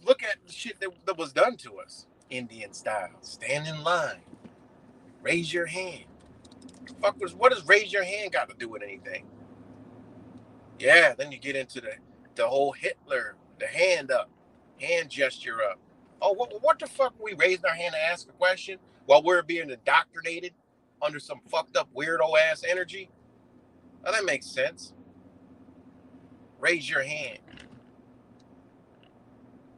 Look at the shit that was done to us. Indian style. Stand in line. Raise your hand. What does raise your hand got to do with anything? Yeah, then you get into the whole Hitler, the hand up, hand gesture up. Oh, what the fuck are we raising our hand to ask a question while we're being indoctrinated under some fucked up weirdo ass energy? Now that makes sense. Raise your hand.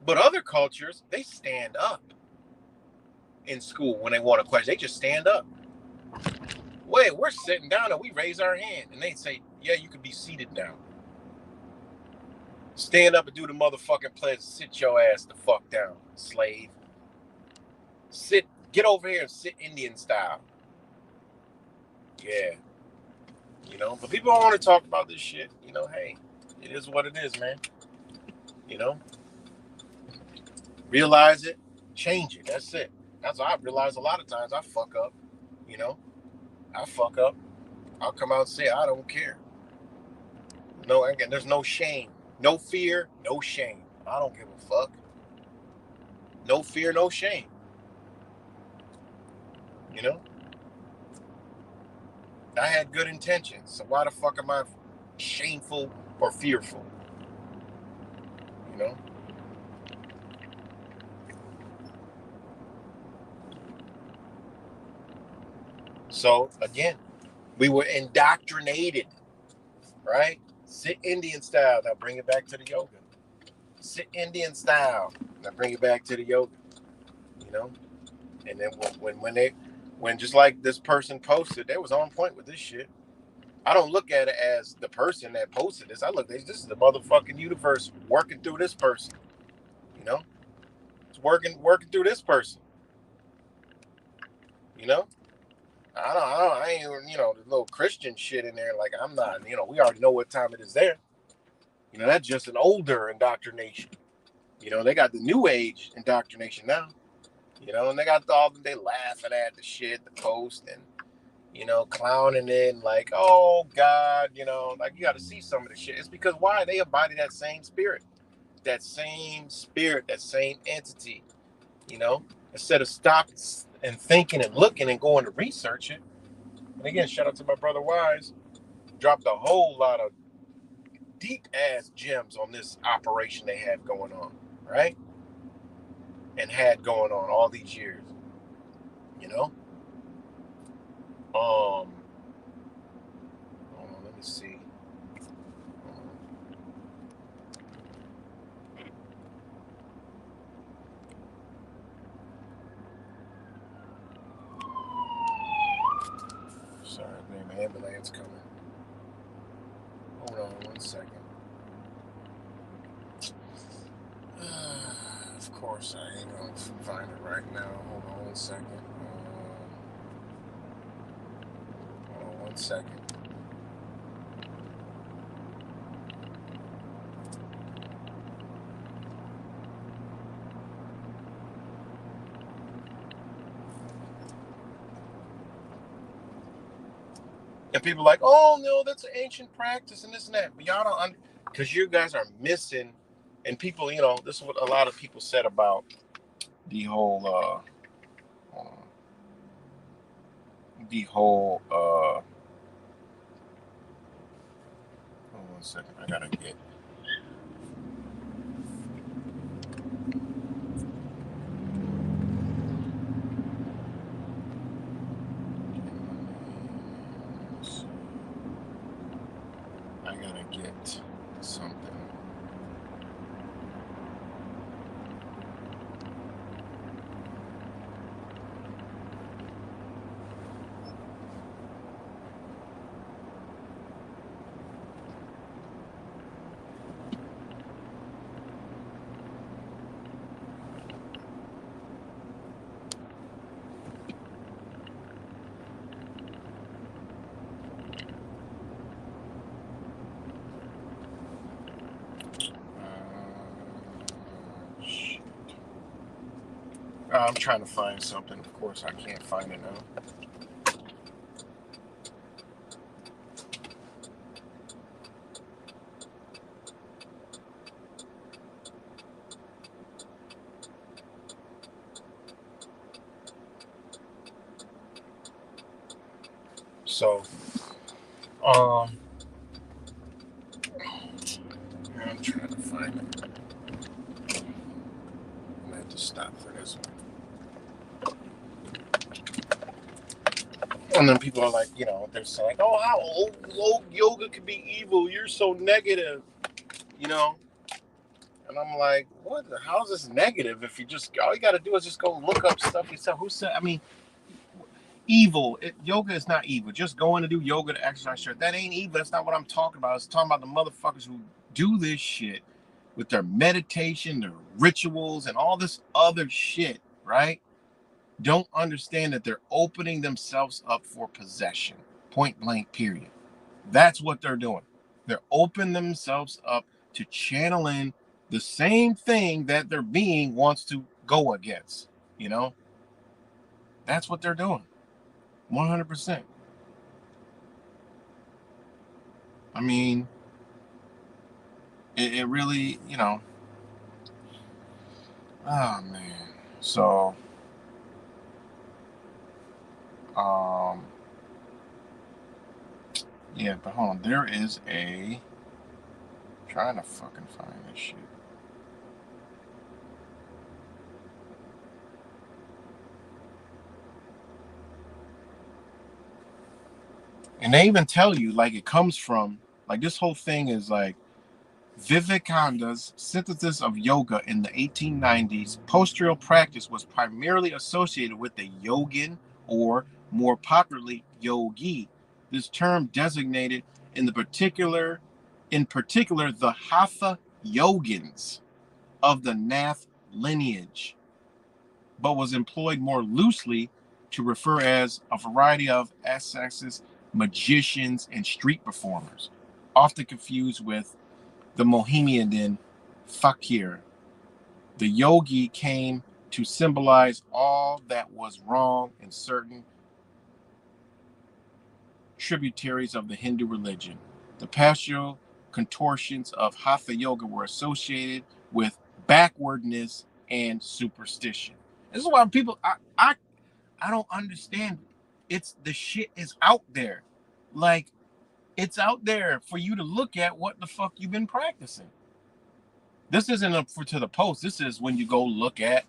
But other cultures, they stand up in school when they want a question. They just stand up. Wait, we're sitting down and we raise our hand. And they say, yeah, you could be seated now. Stand up and do the motherfucking pledge. Sit your ass the fuck down, slave. Get over here and sit Indian style. Yeah. But people don't want to talk about this shit. Hey, it is what it is, man. Realize it, change it. That's it. That's what I've realized a lot of times. I fuck up. I fuck up. I'll come out and say, I don't care. No, again, there's no shame. No fear, no shame. I don't give a fuck. No fear, no shame. I had good intentions. So why the fuck am I shameful or fearful? So again, we were indoctrinated, right? Sit Indian style. Now bring it back to the yoga. Sit Indian style. Now bring it back to the yoga. And then when just like this person posted, they was on point with this shit. I don't look at it as the person that posted this. I look at this is the motherfucking universe working through this person. It's working through this person. I ain't even, the little Christian shit in there. Like, I'm not, we already know what time it is there. That's just an older indoctrination. They got the new age indoctrination now. And they got they laughing at the shit, the post, and clowning it, and like, oh God, like you got to see some of the shit. It's because why? They embody that same spirit, that same entity. Instead of stopping and thinking and looking and going to research it. And again, shout out to my brother Wise, dropped a whole lot of deep ass gems on this operation they have going on, right? And had going on all these years. Hold on, let me see. Sorry, man, ambulance coming. Hold on 1 second. Of course, I ain't gonna find it right now. Hold on 1 second. Hold on 1 second. And people are like, oh no, that's an ancient practice and this and that. But y'all don't, because you guys are missing. And people, this is what a lot of people said about the whole, hold on 1 second, I gotta get. I gotta get something. I'm trying to find something. Of course, I can't find it now. So, I'm trying to find it. I have to stop for this one. And then people are like, they're saying, oh, how old yoga could be evil. You're so negative, And I'm like, what? How is this negative? If all you got to do is just go look up stuff yourself. Who said, evil. Yoga is not evil. Just going to do yoga to exercise, sure. That ain't evil. That's not what I'm talking about. It's talking about the motherfuckers who do this shit with their meditation, their rituals, and all this other shit, right? Don't understand that they're opening themselves up for possession. Point blank, period. That's what they're doing. They're opening themselves up to channel in the same thing that their being wants to go against. That's what they're doing. 100%. It really, oh man. So, yeah, but hold on. There is trying to fucking find this shit. And they even tell you, like, it comes from, like, this whole thing is like Vivekananda's synthesis of yoga in the 1890s. Postural practice was primarily associated with the yogin, or more popularly, yogi. This term designated in particular the Hatha yogins of the Nath lineage, but was employed more loosely to refer as a variety of ascetics, magicians, and street performers, often confused with the Mohammedan fakir. The yogi came to symbolize all that was wrong in certain tributaries of the Hindu religion. The pastoral contortions of Hatha Yoga were associated with backwardness and superstition. This is why people I don't understand. It's the shit is out there. Like it's out there for you to look at what the fuck you've been practicing. This isn't up for to the post. This is when you go look at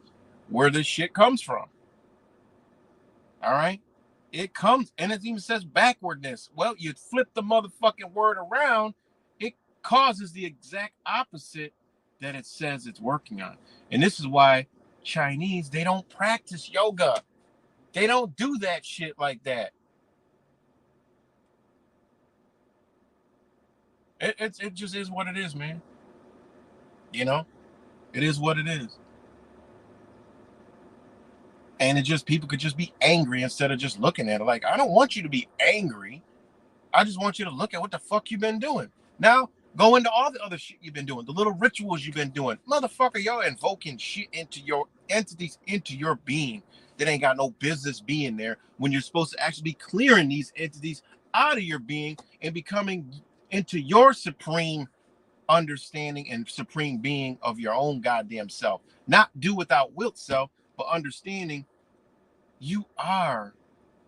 where this shit comes from. All right? It comes, and it even says backwardness. Well, you flip the motherfucking word around, it causes the exact opposite that it says it's working on. And this is why Chinese, they don't practice yoga. They don't do that shit like that. It just is what it is, man. You know? It is what it is. And it just, people could just be angry instead of just looking at it. Like, I don't want you to be angry. I just want you to look at what the fuck you've been doing. Now, go into all the other shit you've been doing, the little rituals you've been doing. Motherfucker, y'all invoking shit into your entities, into your being that ain't got no business being there when you're supposed to actually be clearing these entities out of your being and becoming into your supreme understanding and supreme being of your own goddamn self. Not do without wilt self, but understanding you are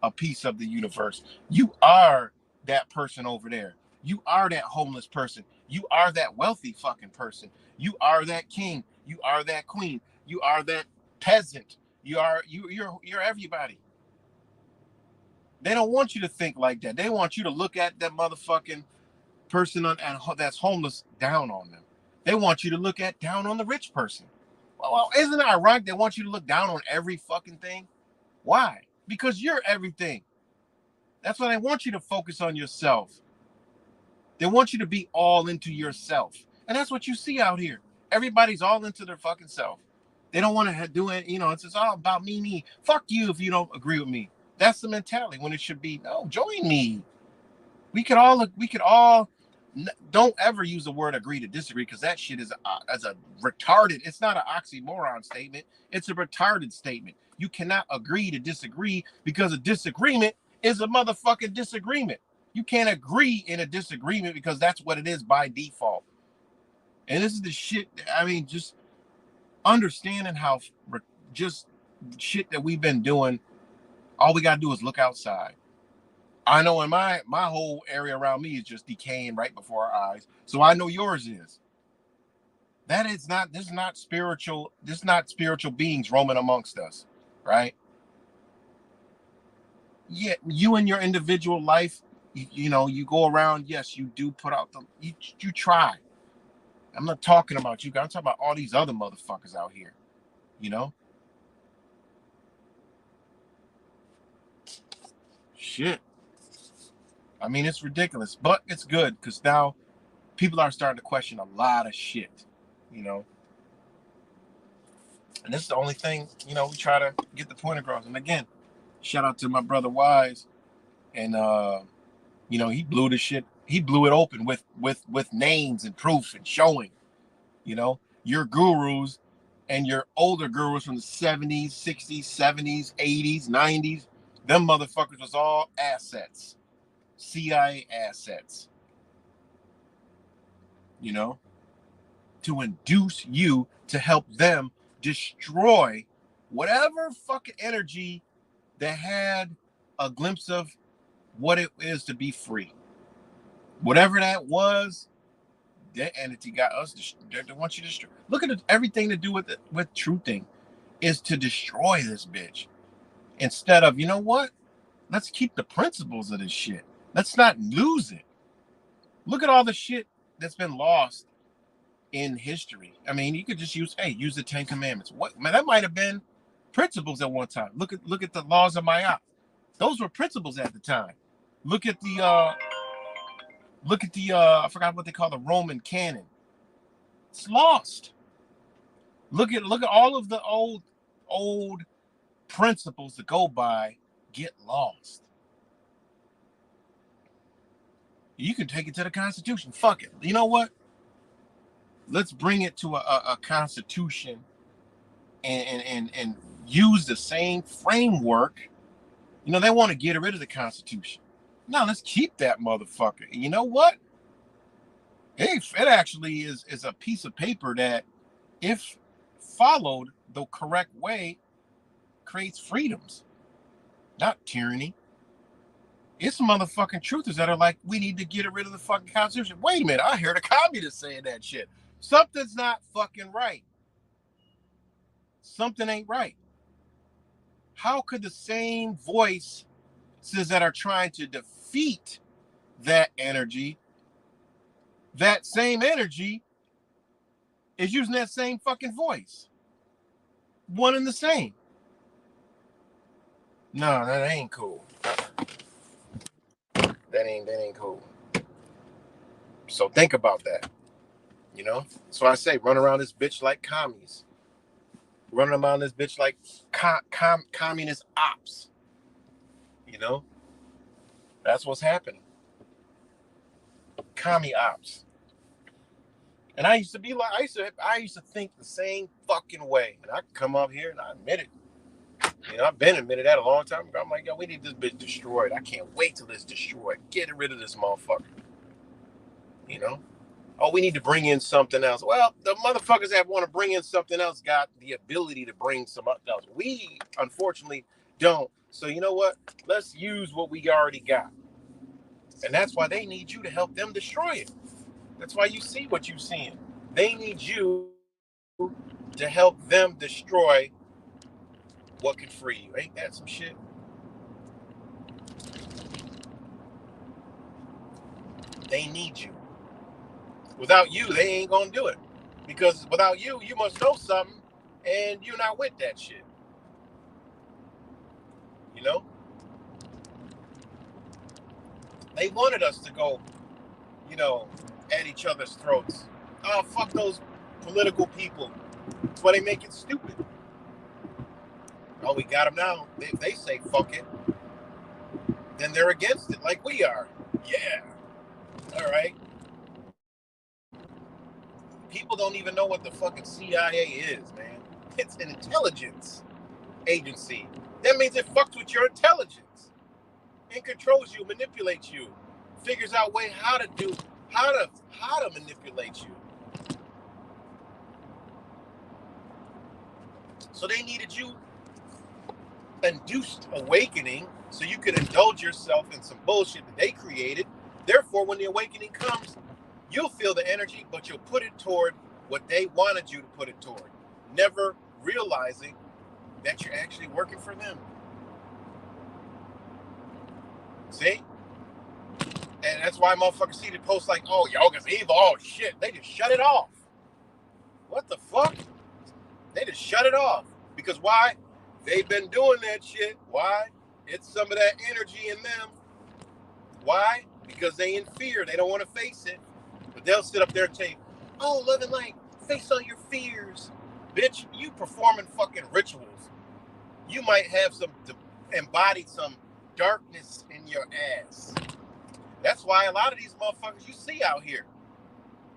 a piece of the universe. You are that person over there. You are that homeless person. You are that wealthy fucking person. You are that king. You are that queen. You are that peasant. You're everybody. They don't want you to think like that. They want you to look at that motherfucking person that's homeless down on them. They want you to look at down on the rich person. Well, isn't it ironic they want you to look down on every fucking thing? Why? Because you're everything. That's why they want you to focus on yourself. They want you to be all into yourself. And that's what you see out here. Everybody's all into their fucking self. They don't want to do it, it's all about me. Fuck you if you don't agree with me. That's the mentality when it should be, no, join me. We could all don't ever use the word agree to disagree, because that shit is a retarded, it's not an oxymoron statement, it's a retarded statement. You cannot agree to disagree, because a disagreement is a motherfucking disagreement. You can't agree in a disagreement because that's what it is by default. And this is the shit, I mean, just understanding how just shit that we've been doing, all we gotta do is look outside. I know in my whole area around me is just decaying right before our eyes. So I know yours is. This is not spiritual beings roaming amongst us, right? Yeah, you in your individual life, you go around, yes, you do put out you try. I'm not talking about you guys, I'm talking about all these other motherfuckers out here, Shit. I mean, it's ridiculous, but it's good because now people are starting to question a lot of shit, And this is the only thing, we try to get the point across. And again, shout out to my brother Wise, and he blew the shit. He blew it open with names and proof and showing, your gurus and your older gurus from the 70s, 60s, 70s, 80s, 90s. Them motherfuckers was all assets. CIA assets, to induce you to help them destroy whatever fucking energy that had a glimpse of what it is to be free. Whatever that was, that entity got us. They want you to destroy. Look at everything to do with True Thing is to destroy this bitch. Instead of, what? Let's keep the principles of this shit. Let's not lose it. Look at all the shit that's been lost in history. I mean, you could just use the 10 Commandments. What, man, that might have been principles at one time. Look at the laws of Ma'at. Those were principles at the time. Look at the I forgot what they call the Roman canon. It's lost. Look at all of the old principles to go by get lost. You can take it to the Constitution. Fuck it. You know what? Let's bring it to a Constitution and use the same framework. You know, they want to get rid of the Constitution. No, let's keep that motherfucker. And you know what? It actually is a piece of paper that, if followed the correct way, creates freedoms, not tyranny. It's motherfucking truthers that are like, we need to get rid of the fucking Constitution. Wait a minute, I heard a communist saying that shit. Something's not fucking right. Something ain't right. How could the same voices that are trying to defeat that energy, that same energy is using that same fucking voice? One and the same. No, that ain't cool. That ain't cool. So think about that. You know? So I say, run around this bitch like commies. Running around this bitch like communist ops. You know? That's what's happening. Commie ops. And I used to be like, I used to think the same fucking way. And I can come up here and I admit it. You know, I've been admitted that a long time ago. I'm like, yo, we need this bitch destroyed. I can't wait till it's destroyed. Get rid of this motherfucker. You know? Oh, we need to bring in something else. Well, the motherfuckers that want to bring in something else got the ability to bring something else. We, unfortunately, don't. So you know what? Let's use what we already got. And that's why they need you to help them destroy it. That's why you see what you're seeing. They need you to help them destroy what can free you. Ain't that some shit? They need you. Without you, they ain't gonna do it. Because without you, you must know something, and you're not with that shit. You know? They wanted us to go, you know, at each other's throats. Oh, fuck those political people. That's why they make it stupid. Oh, we got them now. If they say fuck it, then they're against it like we are. Yeah. All right. People don't even know what the fucking CIA is, man. It's an intelligence agency. That means it fucks with your intelligence and controls you, manipulates you, figures out way how to manipulate you. So they needed you induced awakening so you could indulge yourself in some bullshit that they created. Therefore, when the awakening comes, you'll feel the energy, but you'll put it toward what they wanted you to put it toward, never realizing that you're actually working for them. See? And that's why motherfuckers see the post like, oh, yoga's evil. Oh, shit. They just shut it off. What the fuck? They just shut it off. Because why? They've been doing that shit. Why? It's some of that energy in them. Why? Because they in fear. They don't want to face it. But they'll sit up there and say, oh, love and light, face all your fears. Bitch, you performing fucking rituals. You might have embodied some darkness in your ass. That's why a lot of these motherfuckers you see out here.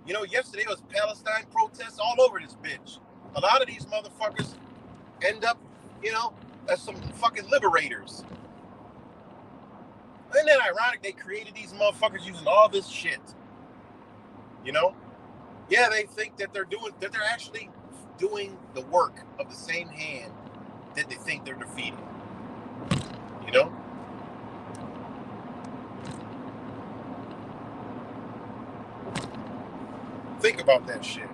You know, yesterday was Palestine protests all over this bitch. A lot of these motherfuckers end up, you know, as some fucking liberators. Isn't that ironic? They created these motherfuckers using all this shit. You know? Yeah, they think that they're actually doing the work of the same hand that they think they're defeating. You know? Think about that shit.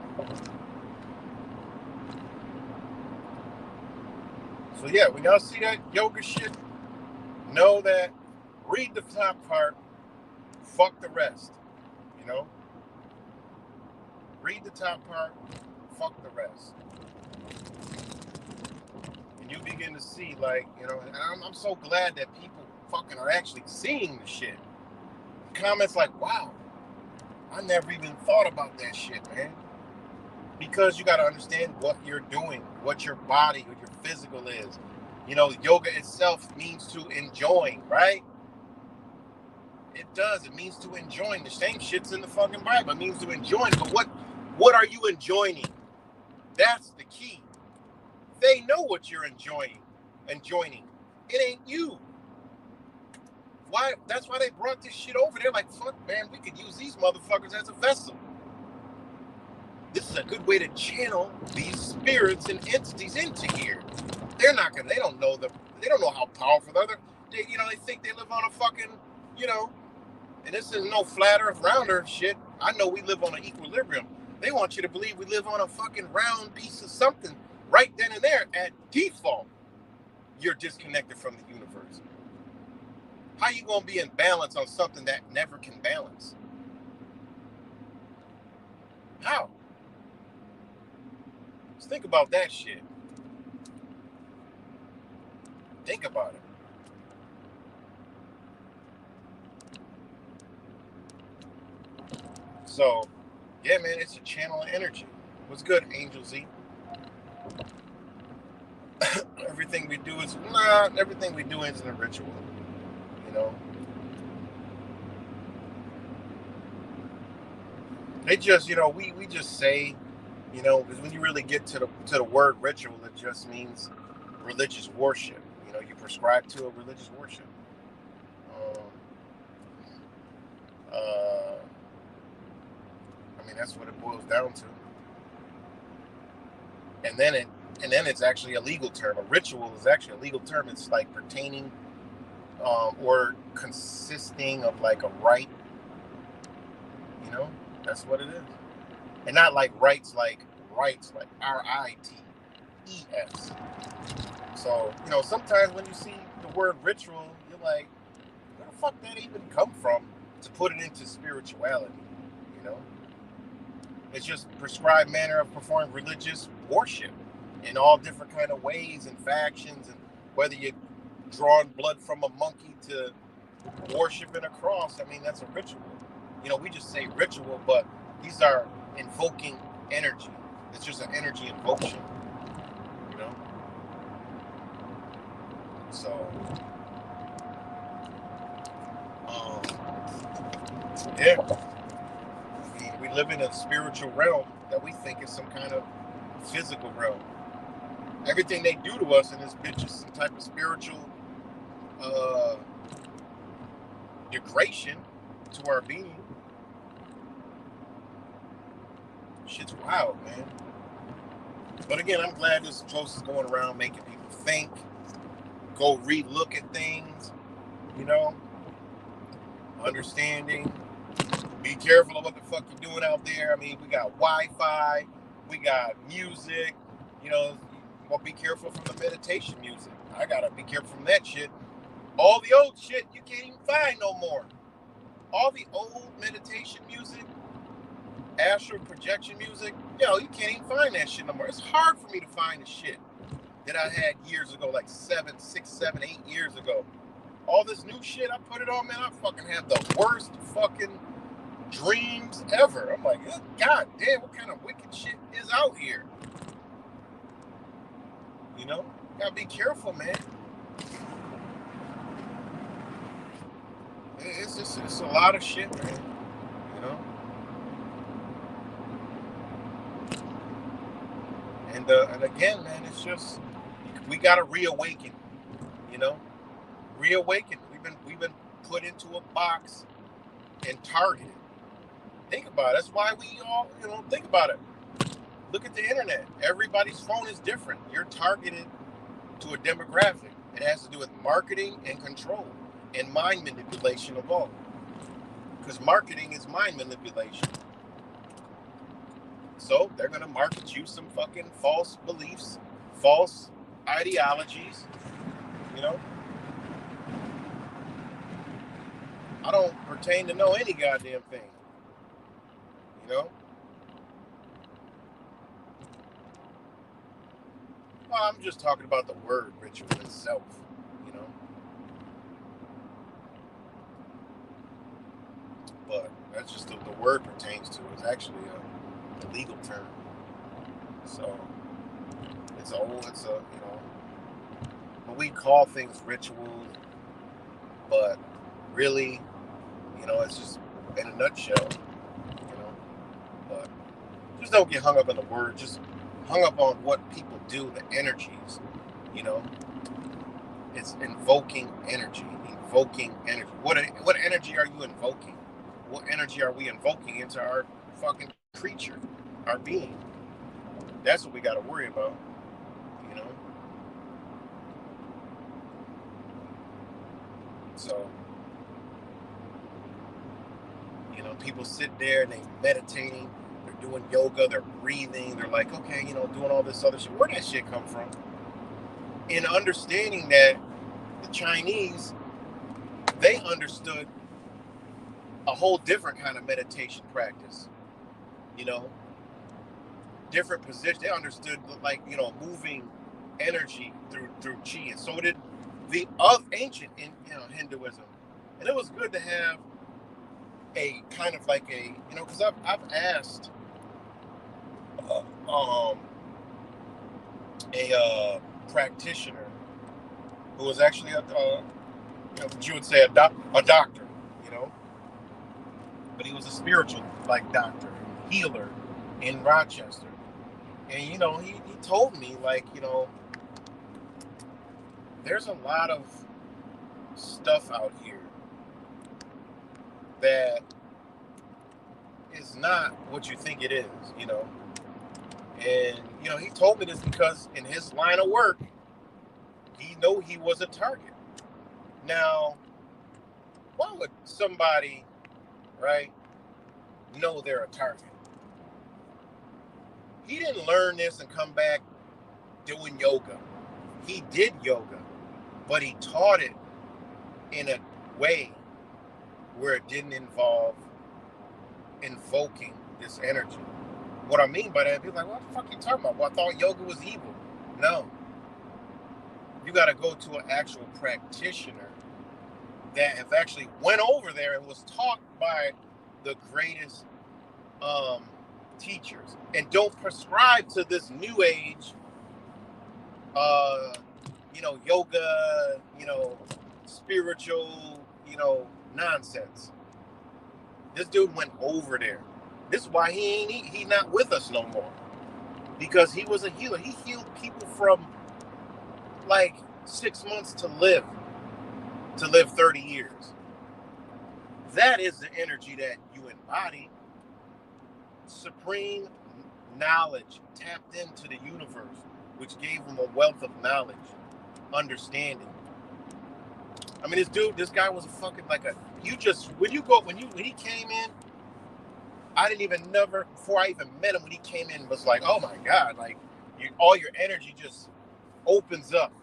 So yeah, when y'all see that yoga shit, know that, read the top part, fuck the rest. You know? Read the top part, fuck the rest. And you begin to see, like, you know, and I'm so glad that people fucking are actually seeing the shit. Comments like, wow, I never even thought about that shit, man. Because you got to understand what you're doing, what your body, what your physical is. You know, yoga itself means to enjoy, right? It does. It means to enjoy. The same shit's in the fucking Bible. It means to enjoy. But what are you enjoying? That's the key. They know what you're enjoying. It ain't you. Why? That's why they brought this shit over. They're like, fuck, man, we could use these motherfuckers as a vessel. This is a good way to channel these spirits and entities into here. They're not gonna. They don't know how powerful they're. They think they live on a fucking, and this is no flat earth, round earth shit. I know we live on an equilibrium. They want you to believe we live on a fucking round piece of something right then and there. At default, you're disconnected from the universe. How you gonna be in balance on something that never can balance? How? Just think about that shit. Think about it. So, yeah, man, it's a channel of energy. What's good, Angel Z? Everything we do isn't a ritual. They just, we just say, because when you really get to the word ritual, it just means religious worship. You prescribe to a religious worship. That's what it boils down to. And then it's actually a legal term. A ritual is actually a legal term. It's like pertaining or consisting of like a rite. That's what it is. And not like rights like RITES. So, sometimes when you see the word ritual, you're like, where the fuck that even come from to put it into spirituality? It's just prescribed manner of performing religious worship in all different kind of ways and factions, and whether you're drawing blood from a monkey to worshiping a cross. That's a ritual. We just say ritual, but these are invoking energy. It's just an energy invocation. So, yeah. We live in a spiritual realm that we think is some kind of physical realm. Everything they do to us in this bitch is some type of spiritual degradation to our being. Shit's wild, man. But again, I'm glad this post is going around making people think, go re-look at things, understanding. Be careful of what the fuck you're doing out there. We got Wi-Fi, we got music, well, be careful from the meditation music. I gotta be careful from that shit. All the old shit you can't even find no more. All the old meditation music, astral projection music, you can't even find that shit no more. It's hard for me to find the shit that I had years ago, like 7, 6, 7, 8 years ago. All this new shit, I put it on, man, I fucking have the worst fucking dreams ever. I'm like, God damn, what kind of wicked shit is out here? Gotta be careful, man. It's a lot of shit, man. And again, man, it's just we gotta reawaken. Reawaken. We've been put into a box and targeted. Think about it. That's why we all, think about it. Look at the internet. Everybody's phone is different. You're targeted to a demographic. It has to do with marketing and control and mind manipulation of all. Because marketing is mind manipulation. So they're going to market you some fucking false beliefs, false ideologies, I don't pertain to know any goddamn thing. Well, I'm just talking about the word ritual itself, But that's just the word pertains to. It's actually a legal term. So it's but we call things rituals, but really, it's just in a nutshell, but just don't get hung up on the word, just hung up on what people do, the energies, it's invoking energy. What energy are you invoking? What energy are we invoking into our fucking creature, our being? That's what we got to worry about, So, people sit there and they meditating, they're doing yoga, they're breathing, they're like, okay, doing all this other shit. Where did that shit come from? In understanding that the Chinese, they understood a whole different kind of meditation practice, different position. They understood, like, moving energy through chi, and so did the ancient Hinduism. And it was good to have a kind of like a, because I've asked a practitioner who was actually what you would say a doctor, but he was a spiritual doctor, healer in Rochester, and he told me, like, there's a lot of stuff out here that is not what you think it is, and he told me this because in his line of work, he knew he was a target. Now, why would somebody, right, know they're a target? He didn't learn this and come back doing yoga. He did yoga, but he taught it in a way where it didn't involve invoking this energy. What I mean by that, people are like, what the fuck are you talking about? Well, I thought yoga was evil. No. You got to go to an actual practitioner that have actually went over there and was taught by the greatest teachers, and don't prescribe to this new age yoga, spiritual, nonsense. This dude went over there. This is why he's not with us no more, because he was a healer. He healed people from like 6 months to live 30 years. That is the energy that you embody. Supreme knowledge tapped into the universe, which gave him a wealth of knowledge, understanding. I mean, this guy was a fucking when he came in, I didn't even before I even met him, when he came in, was like, oh my God, like all your energy just opens up.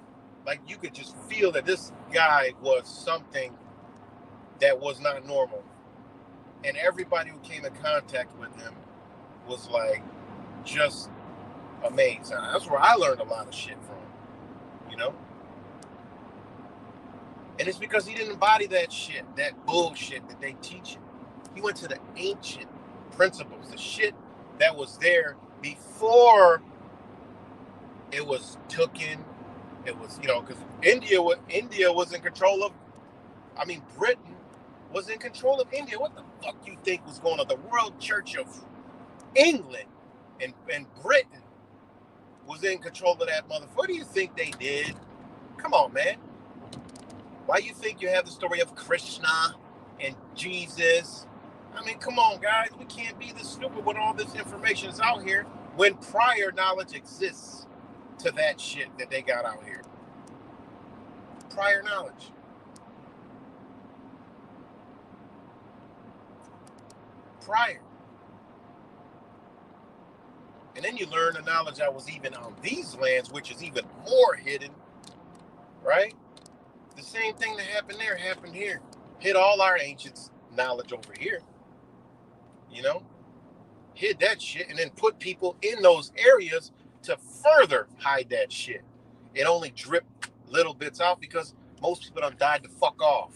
Like you could just feel that this guy was something that was not normal. And everybody who came in contact with him was like just amazed. That's where I learned a lot of shit from, And it's because he didn't embody that shit, that bullshit that they teach him. He went to the ancient principles, the shit that was there before it was taken. It was, because India was in control of, Britain was in control of India. What the fuck you think was going on? The World Church of England and Britain was in control of that motherfucker. What do you think they did? Come on, man. Why you think you have the story of Krishna and Jesus? Come on, guys. We can't be this stupid when all this information is out here, when prior knowledge exists to that shit that they got out here. Prior knowledge. Prior. And then you learn the knowledge that was even on these lands, which is even more hidden, right? The same thing that happened there happened here. Hid all our ancient knowledge over here, hid that shit, and then put people in those areas to further hide that shit. It only dripped little bits out because most people done died to fuck off.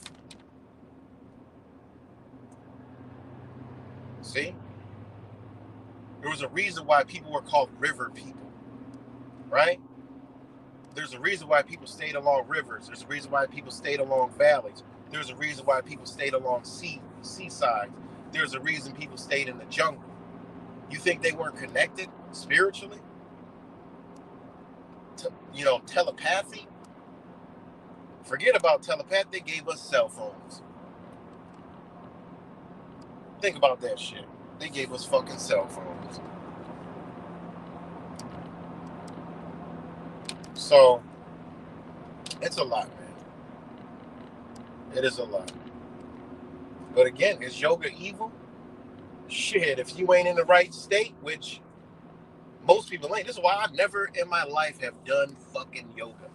See? There was a reason why people were called river people, right? There's a reason why people stayed along rivers. There's a reason why people stayed along valleys. There's a reason why people stayed along seasides. There's a reason people stayed in the jungle. You think they weren't connected spiritually? Telepathy? Forget about telepathy. They gave us cell phones. Think about that shit. They gave us fucking cell phones. So, it's a lot, man. It is a lot. But again, is yoga evil? Shit, if you ain't in the right state, which most people ain't. This is why I never in my life have done fucking yoga.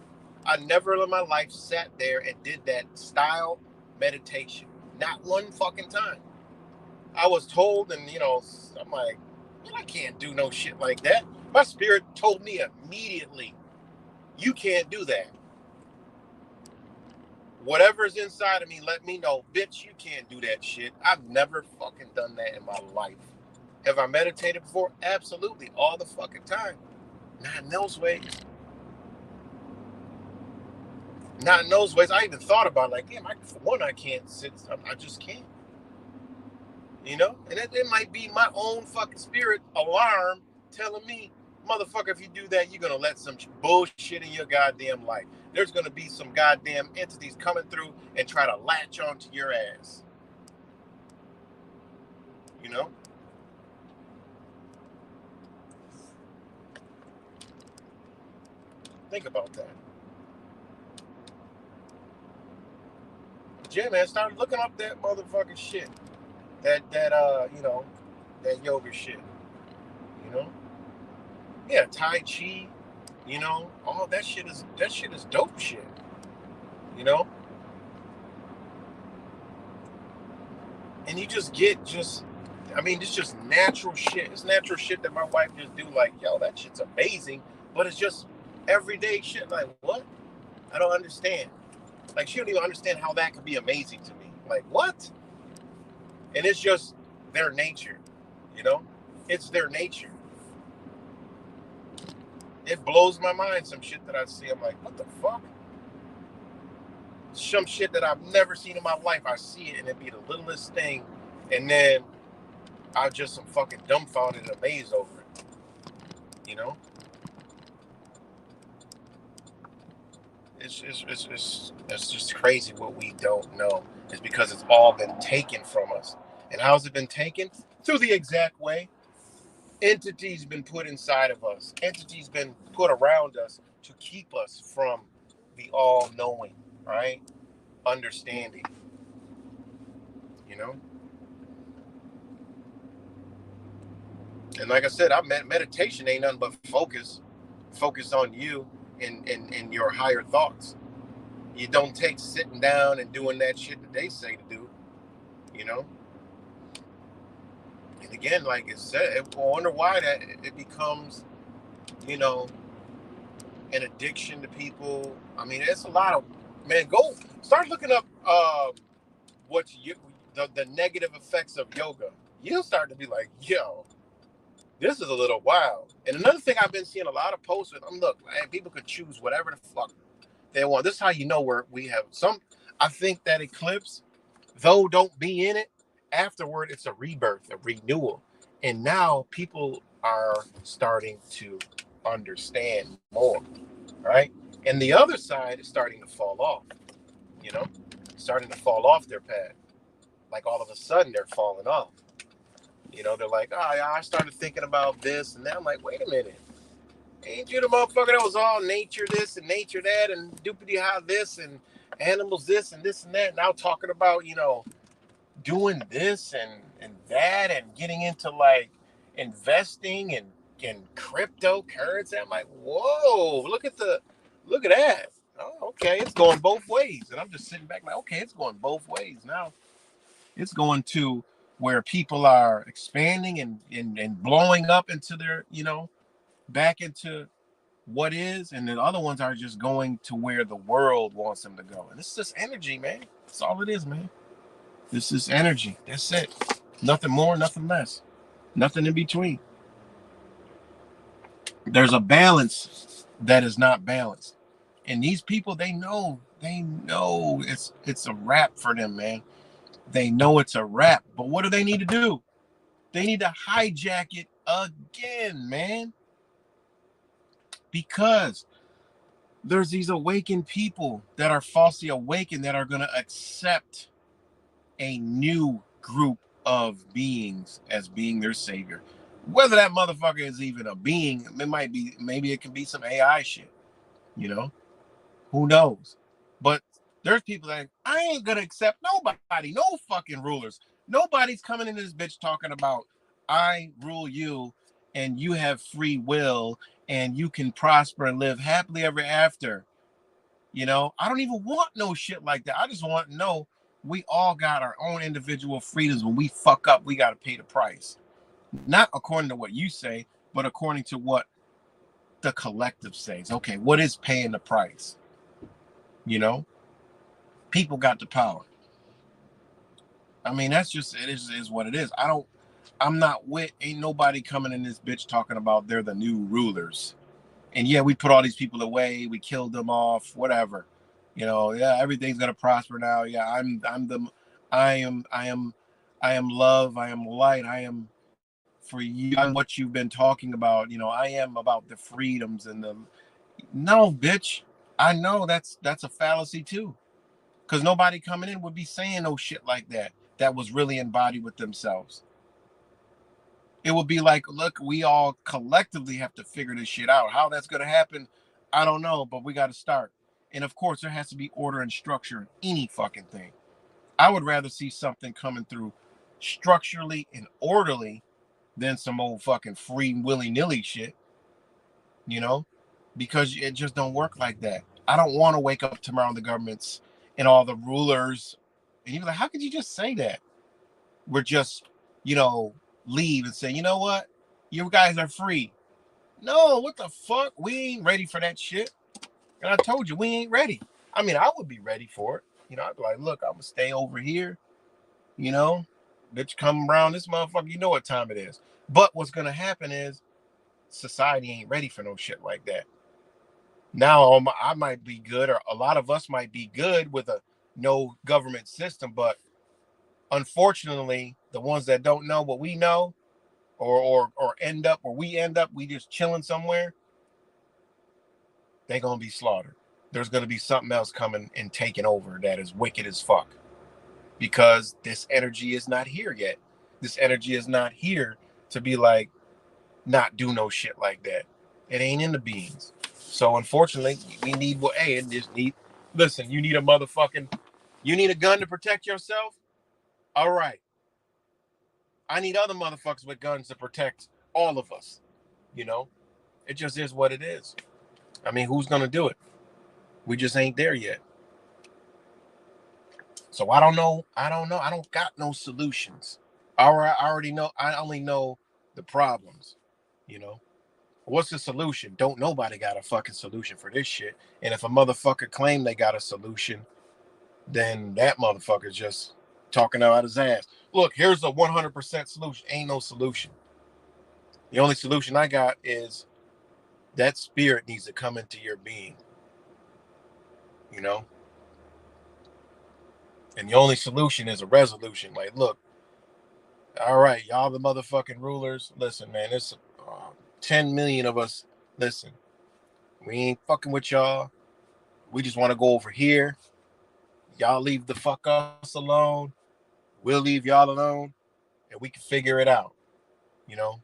I never in my life sat there and did that style meditation. Not one fucking time. I was told, and I'm like, man, I can't do no shit like that. My spirit told me immediately, you can't do that. Whatever's inside of me, let me know, bitch, you can't do that shit. I've never fucking done that in my life. Have I meditated before? Absolutely, all the fucking time. Not in those ways. Not in those ways. I even thought about like, damn, for one, I can't sit. I just can't. And it might be my own fucking spirit alarm telling me, motherfucker, if you do that, you're gonna let some bullshit in your goddamn life. There's gonna be some goddamn entities coming through and try to latch onto your ass. Think about that. Yeah, man, start looking up that motherfucking shit. That yoga shit. Yeah, Tai Chi, all that shit is dope shit. And you just get it's just natural shit. It's natural shit that my wife just do, like, yo, that shit's amazing, but it's just everyday shit. Like, what? I don't understand. Like, she don't even understand how that could be amazing to me. Like, what? And it's just their nature, It's their nature. It blows my mind, some shit that I see. I'm like, what the fuck? Some shit that I've never seen in my life. I see it, and it'd be the littlest thing, and then I just am fucking dumbfounded and amazed over it. It's just crazy what we don't know. It's because it's all been taken from us. And how's it been taken? Through the exact way. Entities been put inside of us. Entities been put around us to keep us from the all-knowing, right? Understanding. And like I said, meditation ain't nothing but focus. Focus on you and your higher thoughts. You don't take sitting down and doing that shit that they say to do, And again, like it said, I wonder why that it becomes, an addiction to people. I mean, it's a lot of, man, go start looking up the negative effects of yoga. You'll start to be like, yo, this is a little wild. And another thing I've been seeing a lot of posts with, look, man, people could choose whatever the fuck they want. This is how you know where we have some. I think that eclipse, though, don't be in it. Afterward, it's a rebirth, a renewal. And now people are starting to understand more, right? And the other side is starting to fall off, starting to fall off their path. Like all of a sudden they're falling off. They're like, oh, yeah, I started thinking about this. And now I'm like, wait a minute. Ain't you the motherfucker that was all nature this and nature that and doopity-ha this and animals this and that? Now talking about, doing this and that and getting into like investing and cryptocurrency. I'm like, whoa, look at that. Oh, okay, it's going both ways. And I'm just sitting back like, okay, it's going both ways now. It's going to where people are expanding and blowing up into their, back into what is, and the other ones are just going to where the world wants them to go. And this is just energy, man. That's all it is, man. This is energy. That's it. Nothing more, nothing less. Nothing in between. There's a balance that is not balanced. And these people, they know it's a wrap for them, man. They know it's a wrap. But what do they need to do? They need to hijack it again, man. Because there's these awakened people that are falsely awakened that are going to accept a new group of beings as being their savior. Whether that motherfucker is even a being, it might be, maybe it can be some AI shit, you know? Who knows? But there's people that I ain't gonna accept nobody, no fucking rulers. Nobody's coming in this bitch talking about I rule you and you have free will and you can prosper and live happily ever after. You know, I don't even want no shit like that. I just want to know we all got our own individual freedoms. When we fuck up, we got to pay the price. Not according to what you say, but according to what the collective says. Okay, what is paying the price? You know, people got the power. I mean, that's just, it is what it is. I'm not with, ain't nobody coming in this bitch talking about they're the new rulers. And yeah, we put all these people away, we killed them off, whatever. You know, yeah, everything's gonna prosper now. Yeah, I am love, I am light, I am for you, I'm what you've been talking about. You know, I am about the freedoms and the no, bitch. I know that's a fallacy too. Because nobody coming in would be saying no shit like that was really embodied with themselves. It would be like, look, we all collectively have to figure this shit out. How that's going to happen, I don't know, but we got to start. And of course, there has to be order and structure in any fucking thing. I would rather see something coming through structurally and orderly than some old fucking free willy-nilly shit, you know, because it just don't work like that. I don't want to wake up tomorrow and the government's and all the rulers, and you're like, how could you just say that? We're just, you know, leave and say, you know what? You guys are free. No, what the fuck? We ain't ready for that shit. And I told you, we ain't ready. I mean, I would be ready for it. You know, I'd be like, look, I'm going to stay over here. You know, bitch, come around this motherfucker. You know what time it is. But what's going to happen is society ain't ready for no shit like that. Now, I might be good, or a lot of us might be good with a no government system, but unfortunately, the ones that don't know what we know, or end up where we end up, we just chilling somewhere, they're gonna be slaughtered. There's gonna be something else coming and taking over that is wicked as fuck, because this energy is not here yet. This energy is not here to be like, not do no shit like that. It ain't in the beans. So unfortunately, we need what? Hey, it just need. Listen, you need a motherfucking. You need a gun to protect yourself. All right. I need other motherfuckers with guns to protect all of us. You know, it just is what it is. I mean, who's gonna do it? We just ain't there yet. So I don't know. I don't got no solutions. I already know. I only know the problems. You know. What's the solution? Don't nobody got a fucking solution for this shit. And if a motherfucker claim they got a solution, then that motherfucker's just talking out his ass. Look, here's a 100% solution. Ain't no solution. The only solution I got is that spirit needs to come into your being. You know? And the only solution is a resolution. Like, look, all right, y'all the motherfucking rulers. Listen, man, there's 10 million of us. Listen, we ain't fucking with y'all. We just want to go over here. Y'all leave the fuck us alone. We'll leave y'all alone, and we can figure it out. You know,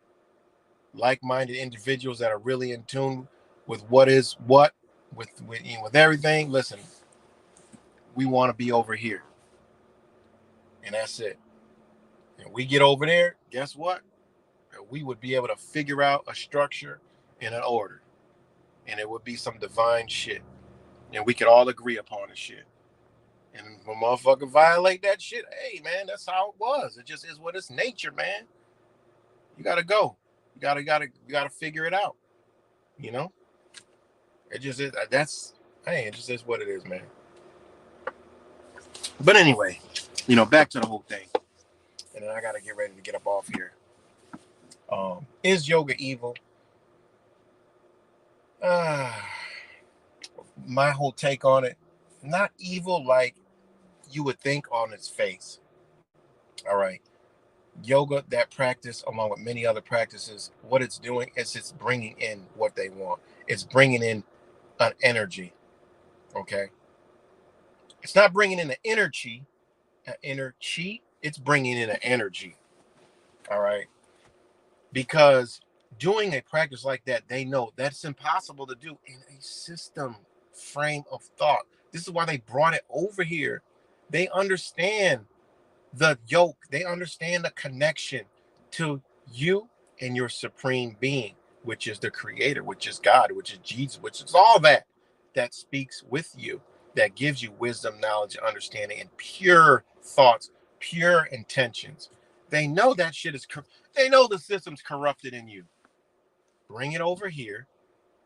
like-minded individuals that are really in tune with what is what, with everything. Listen, we want to be over here, and that's it. And we get over there. Guess what? We would be able to figure out a structure and an order, and it would be some divine shit, and we could all agree upon the shit. And when motherfucker violate that shit, hey man, that's how it was. It just is what it's nature, man. You gotta go. You gotta figure it out. You know? It just is it just is what it is, man. But anyway, you know, back to the whole thing. And then I gotta get ready to get up off here. Is yoga evil? my whole take on it, not evil like you would think on its face. All right. Yoga, that practice, along with many other practices, what it's doing is it's bringing in what they want. It's bringing in an energy. Okay. It's not bringing in an inner chi. It's bringing in an energy. All right. Because doing a practice like that, they know that's impossible to do in a system frame of thought. This is why they brought it over here. They understand the yoke, they understand the connection to you and your supreme being, which is the creator, which is God, which is Jesus, which is all that speaks with you, that gives you wisdom, knowledge, understanding, and pure thoughts, pure intentions. They know that shit is they know the system's corrupted in you. Bring it over here,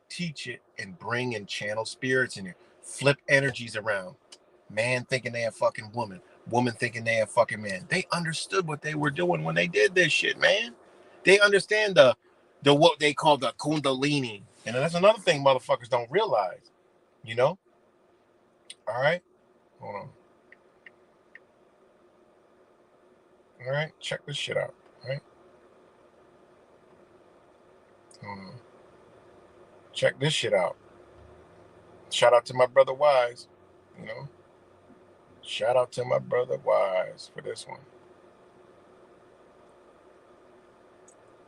teach it, and bring and channel spirits in here. Flip energies around. Man thinking they a fucking woman. Woman thinking they a fucking man. They understood what they were doing when they did this shit, man. They understand the what they call the kundalini. And that's another thing motherfuckers don't realize. You know? All right. Hold on. All right. Check this shit out. All right. Hold on. Check this shit out. Shout out to my brother Wise. You know? Shout out to my brother Wise for this one.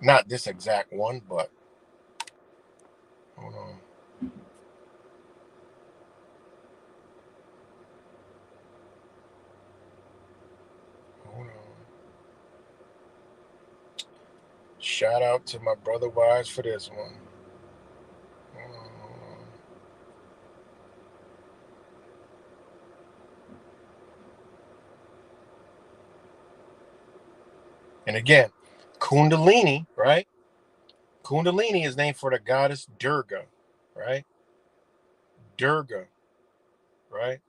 Not this exact one, but hold on. Hold on. Shout out to my brother Wise for this one. Hold on. And again, Kundalini, right? Kundalini is named for the goddess Durga, right? Durga, right?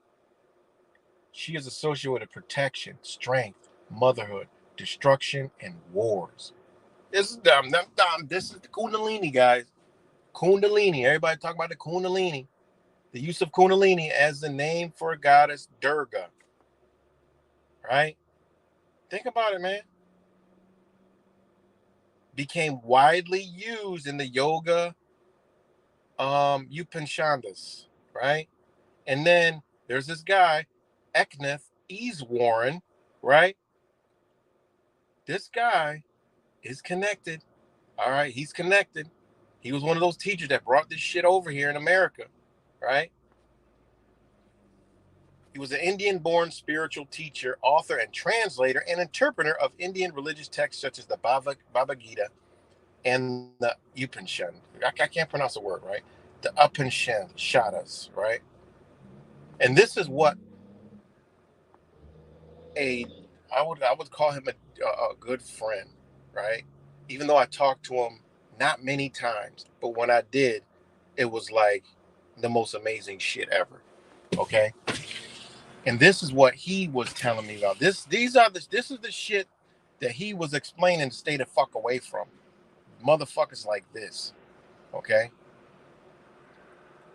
She is associated with protection, strength, motherhood, destruction, and wars. This is dumb. This is the Kundalini, guys. Kundalini. Everybody talk about the Kundalini. The use of Kundalini as the name for goddess Durga, right? Think about it, man. Became widely used in the yoga Upanishads, right? And then there's this guy, Eknath Easwaran, right? This guy is connected. All right, he's connected. He was one of those teachers that brought this shit over here in America, right? He was an Indian-born spiritual teacher, author, and translator and interpreter of Indian religious texts such as the Bhagavad Gita and the Upanishad. I can't pronounce the word, right? The Upanishads, right? And this is what I would call him a good friend, right? Even though I talked to him not many times, but when I did, it was like the most amazing shit ever. Okay. And this is what he was telling me about. This is the shit that he was explaining to stay the fuck away from. Motherfuckers like this. Okay.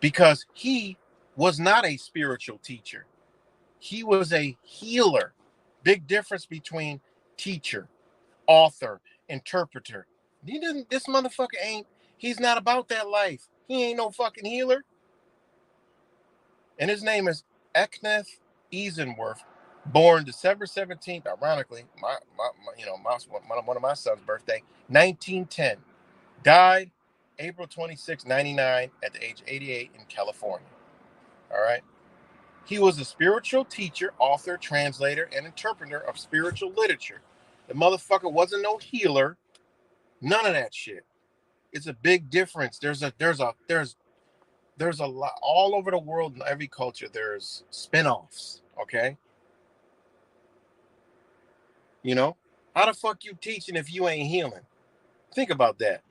Because he was not a spiritual teacher. He was a healer. Big difference between teacher, author, interpreter. This motherfucker he's not about that life. He ain't no fucking healer. And his name is Eknath Easwaran, born December 17th, ironically, one of my son's birthday, 1910. Died April 26, 99, at the age of 88 in California. All right. He was a spiritual teacher, author, translator, and interpreter of spiritual literature. The motherfucker wasn't no healer. None of that shit. It's a big difference. There's a lot all over the world in every culture. There's spin-offs. Okay. You know, how the fuck you teaching if you ain't healing? Think about that.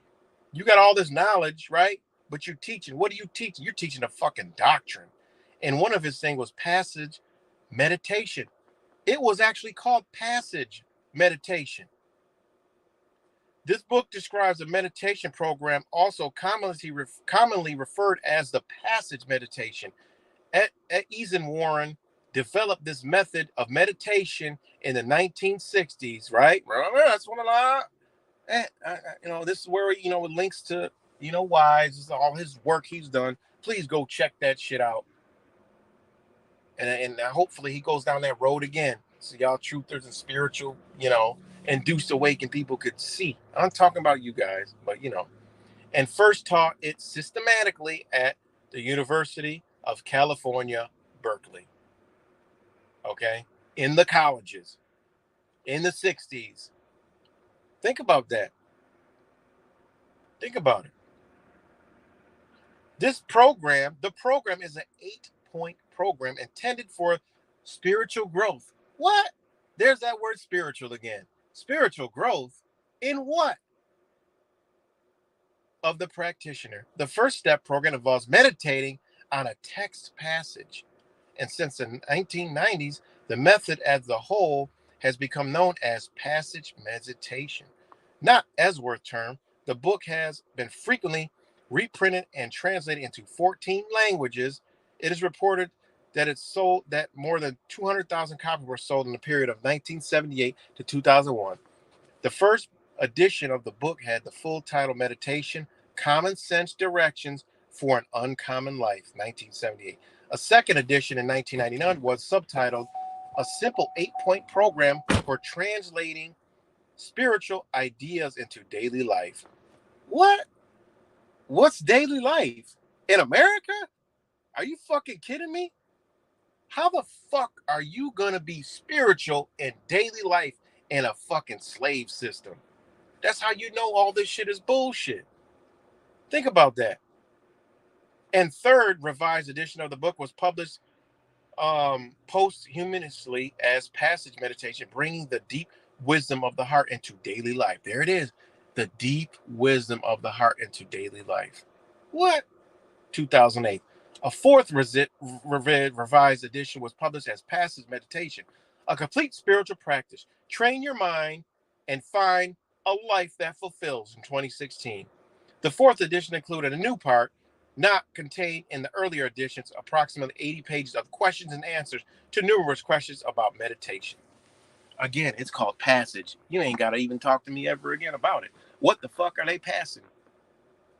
You got all this knowledge, right? But you're teaching. What are you teaching? You're teaching a fucking doctrine. And one of his things was passage meditation. It was actually called passage meditation. This book describes a meditation program, also commonly referred as the passage meditation. Eisen Warren developed this method of meditation in the 1960s, right? That's one of the, this is where, it links to, Wise, this is all his work he's done. Please go check that shit out. And hopefully he goes down that road again. So y'all truthers and spiritual, induced awakened people could see. I'm talking about you guys, but and first taught it systematically at the University of California, Berkeley. Okay, in the colleges, in the 60s. Think about that. Think about it. The program is an 8-point program intended for spiritual growth. What? There's that word spiritual again. Spiritual growth in what? Of the practitioner. The first step program involves meditating on a text passage. And since the 1990s, the method as a whole has become known as passage meditation. Not Esworth term, the book has been frequently reprinted and translated into 14 languages. It is reported that more than 200,000 copies were sold in the period of 1978 to 2001. The first edition of the book had the full title Meditation, Common Sense Directions for an Uncommon Life, 1978. A second edition in 1999 was subtitled A Simple 8-Point Program for Translating Spiritual Ideas into Daily Life. What? What's daily life? In America? Are you fucking kidding me? How the fuck are you gonna be spiritual in daily life in a fucking slave system? That's how you know all this shit is bullshit. Think about that. And third revised edition of the book was published posthumously as Passage Meditation, bringing the deep wisdom of the heart into daily life. There it is. The deep wisdom of the heart into daily life. What? 2008. A fourth revised edition was published as Passage Meditation, a complete spiritual practice. Train your mind and find a life that fulfills in 2016. The fourth edition included a new part not contained in the earlier editions, approximately 80 pages of questions and answers to numerous questions about meditation. Again, it's called Passage. You ain't got to even talk to me ever again about it. What the fuck are they passing?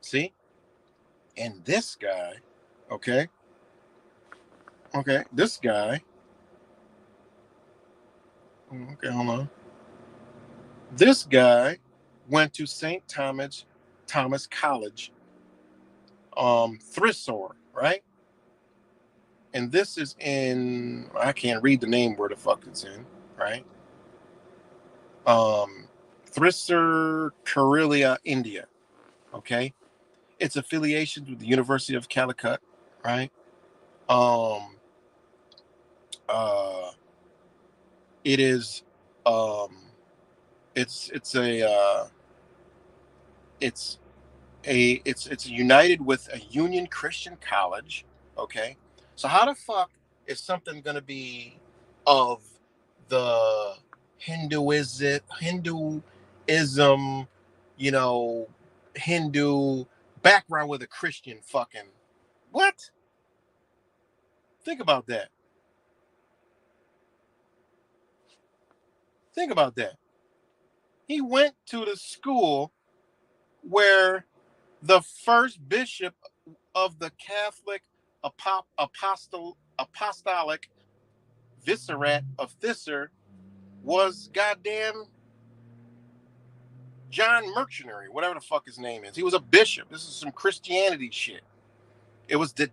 See? And this guy, this guy, hold on. This guy went to St. Thomas College, Thrissur, right? And this is in, I can't read the name where the fuck it's in, right? Thrissur, Karelia, India. Okay, its affiliations with the University of Calicut, right? It is, it's united with a Union Christian College. Okay, so how the fuck is something gonna be of the Hinduism, Hindu background with a Christian fucking what? Think about that. Think about that. He went to the school where the first bishop of the Catholic apostolic vicariate of Thrissur was goddamn John Mercenary, whatever the fuck his name is. He was a bishop. This is some Christianity shit. It was the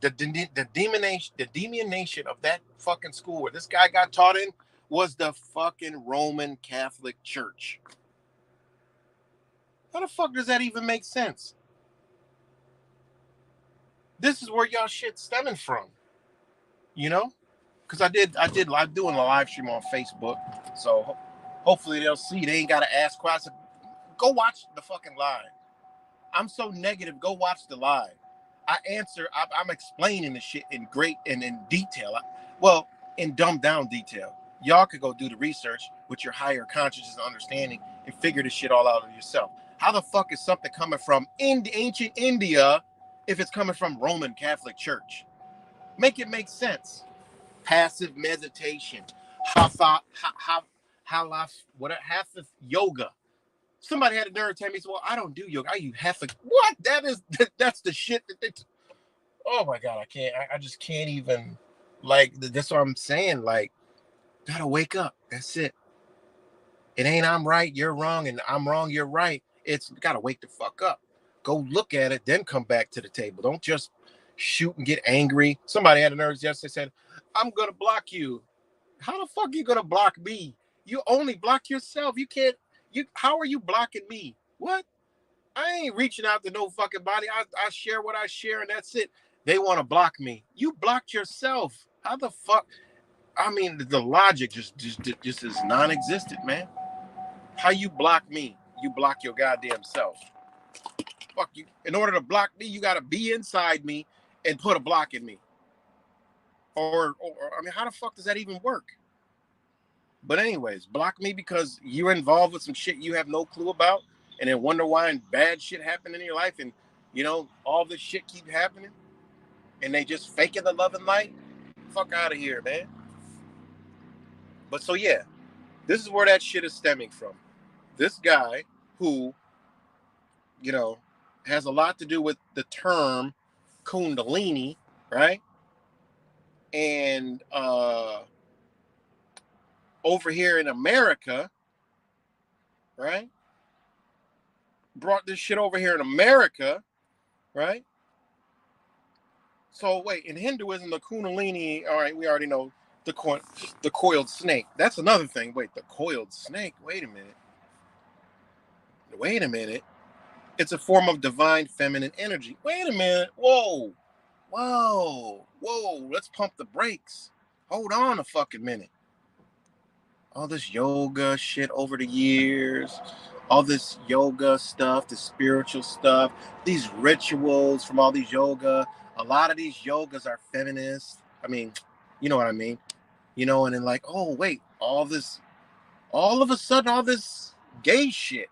denomination of that fucking school where this guy got taught in was the fucking Roman Catholic Church. How the fuck does that even make sense? This is where y'all shit stemming from, Because I'm doing a live stream on Facebook, so hopefully they'll see. They ain't gotta ask questions. Go watch the fucking live. I'm so negative. Go watch the live. I'm explaining the shit in great and in detail. In dumbed down detail. Y'all could go do the research with your higher consciousness and understanding and figure this shit all out of yourself. How the fuck is something coming from ancient India if it's coming from Roman Catholic Church? Make it make sense. Passive meditation, hatha, whatever, hatha yoga. Somebody had a nerve tell me, well, I don't do yoga. I use hatha. What? That's the shit that they. Oh my god, I can't. I just can't even. Like that's what I'm saying. Like, gotta wake up. That's it. It ain't I'm right, you're wrong, and I'm wrong, you're right. It's gotta wake the fuck up. Go look at it, then come back to the table. Don't just shoot and get angry. Somebody had a nerve yesterday said, I'm gonna block you. How the fuck are you gonna block me? You only block yourself. You can't. How are you blocking me? What? I ain't reaching out to no fucking body. I share what I share, and that's it. They want to block me. You blocked yourself. How the fuck? I mean, the logic just is non-existent, man. How you block me? You block your goddamn self. Fuck you. In order to block me, you gotta be inside me and put a block in me. Or I mean, how the fuck does that even work? But anyways, block me because you're involved with some shit you have no clue about, and then wonder why bad shit happened in your life, and you know all this shit keep happening, and they just faking the love and light. Fuck out of here, man. But so yeah, this is where that shit is stemming from. This guy who, you know, has a lot to do with the term Kundalini, right? And over here in America, right? Brought this shit over here in America, right? So wait, in Hinduism, the Kundalini, all right, we already know the coiled snake. That's another thing. Wait, the coiled snake. Wait a minute. It's a form of divine feminine energy. Wait a minute. Whoa. Let's pump the brakes. Hold on a fucking minute. All this yoga shit over the years, all this yoga stuff, the spiritual stuff, these rituals from all these yoga. A lot of these yogas are feminist. I mean, you know what I mean? You know, and then like, oh, wait, all of a sudden, all this gay shit,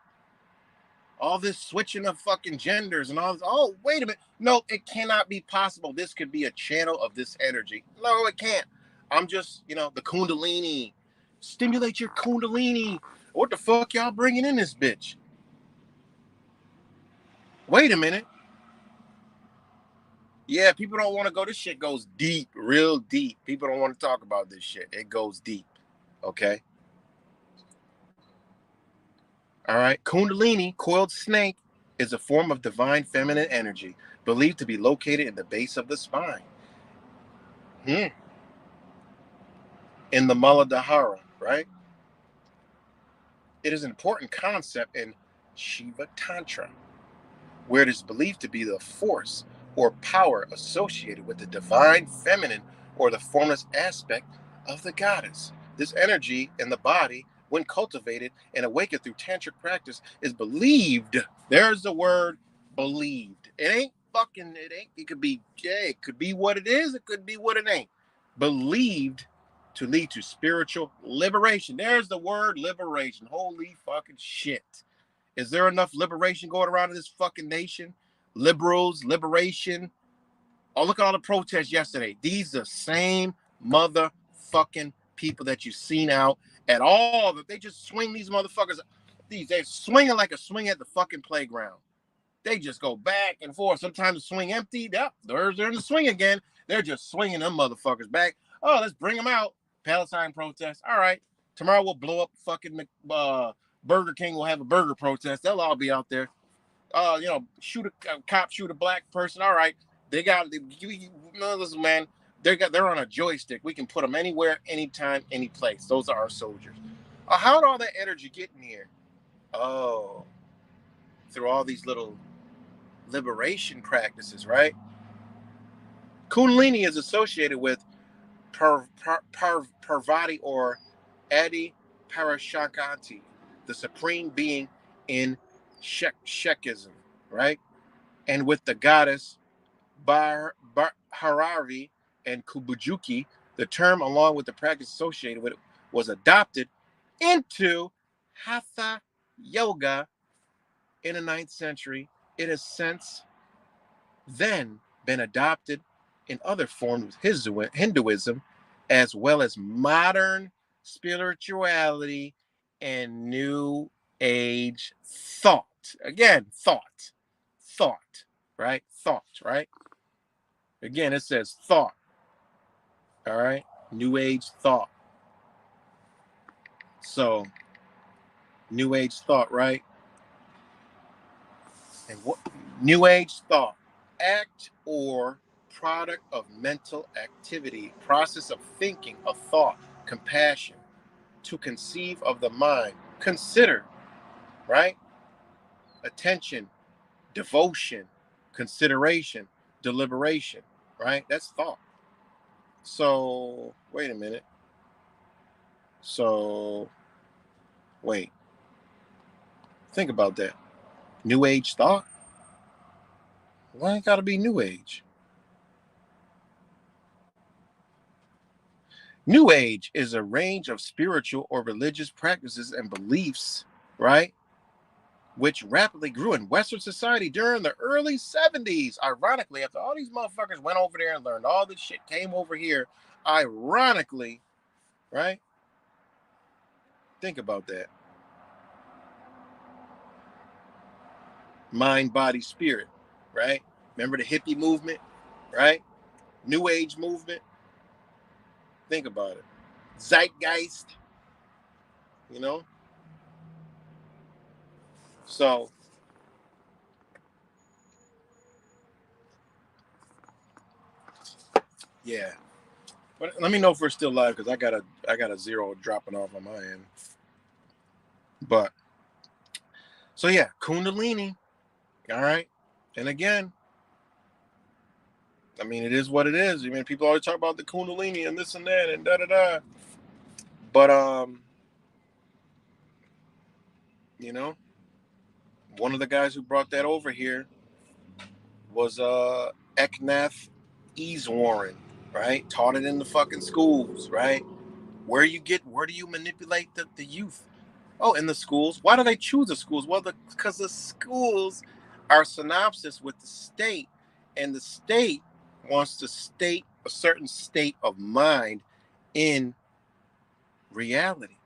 all this switching of fucking genders and all this. Oh, wait a minute. No, it cannot be possible. This could be a channel of this energy. No, it can't. I'm just, you know, the Kundalini. Stimulate your Kundalini. What the fuck y'all bringing in this bitch? Wait a minute. Yeah, people don't want to go. This shit goes deep, real deep. People don't want to talk about this shit. It goes deep. Okay. All right. Kundalini, coiled snake, is a form of divine feminine energy believed to be located in the base of the spine. In the Muladhara, right? It is an important concept in Shiva Tantra, where it is believed to be the force or power associated with the divine feminine or the formless aspect of the goddess. This energy in the body, when cultivated and awakened through tantric practice, is believed. There's the word believed. It could be, it could be what it is, it could be what it ain't. Believed to lead to spiritual liberation. There's the word liberation. Holy fucking shit. Is there enough liberation going around in this fucking nation? Liberals, liberation. Oh, look at all the protests yesterday. These are the same motherfucking people that you've seen out at all. They just swing these motherfuckers. They're swinging like a swing at the fucking playground. They just go back and forth. Sometimes the swing empty. Yep, they're in the swing again. They're just swinging them motherfuckers back. Oh, let's bring them out. Palestine protest. All right. Tomorrow we'll blow up fucking Burger King will have a burger protest. They'll all be out there. You know, shoot a cop, shoot a black person. All right. Listen, man, they're on a joystick. We can put them anywhere, anytime, any place. Those are our soldiers. How did all that energy get in here? Oh, through all these little liberation practices, right? Kundalini is associated with Parvati or Adi Parashakti, the supreme being in Shekism, right? And with the goddess Bhairavi and Kubujuki, the term, along with the practice associated with it, was adopted into Hatha Yoga in the 9th century, it has since then been adopted in other forms of Hinduism, as well as modern spirituality and New Age thought. Again, thought, right? Thought, right? Again, it says thought, all right? New Age thought. So, New Age thought, right? And what New Age thought, act or product of mental activity, process of thinking, of thought, compassion, to conceive of the mind, consider, right? Attention, devotion, consideration, deliberation, right? That's thought. So, wait a minute. So, wait. Think about that. New Age thought? Why ain't gotta be New Age? New Age is a range of spiritual or religious practices and beliefs, right? Which rapidly grew in Western society during the early 70s. Ironically, after all these motherfuckers went over there and learned all this shit, came over here, ironically, right? Think about that. Mind, body, spirit, right? Remember the hippie movement, right? New Age movement. Think about it. Zeitgeist, you know? So, yeah. But let me know if we're still live because I got a zero dropping off on my end. But so yeah, Kundalini. All right. And again, I mean, it is what it is. I mean, people always talk about the Kundalini and this and that and da da da. But you know, one of the guys who brought that over here was Eknath Easwaran, right? Taught it in the fucking schools, right? Where do you manipulate the youth? Oh, in the schools. Why do they choose the schools? Well, because the schools are synopsis with the state, and the state wants to state a certain state of mind in reality.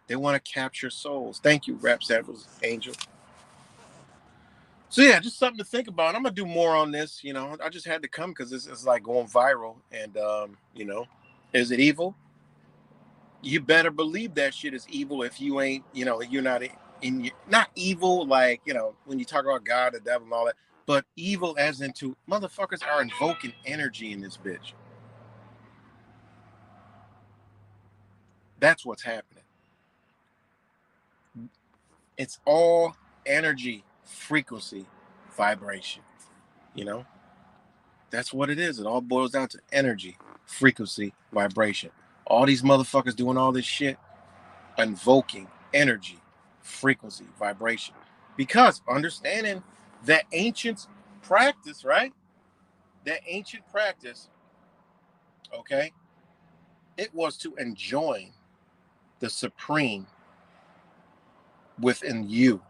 They want to capture souls. Thank you, Rap Samples Angel. So yeah, just something to think about. I'm gonna do more on this. You know, I just had to come because this is like going viral, and you know, is it evil? You better believe that shit is evil if you ain't, you know, you're not not evil like, you know, when you talk about God, the devil, and all that, but evil as into motherfuckers are invoking energy in this bitch. That's what's happening. It's all energy, frequency, vibration. You know, that's what it is. It all boils down to energy, frequency, vibration. All these motherfuckers doing all this shit, invoking energy, frequency, vibration. Because understanding that ancient practice, right? That ancient practice, okay, it was to enjoin the supreme within you,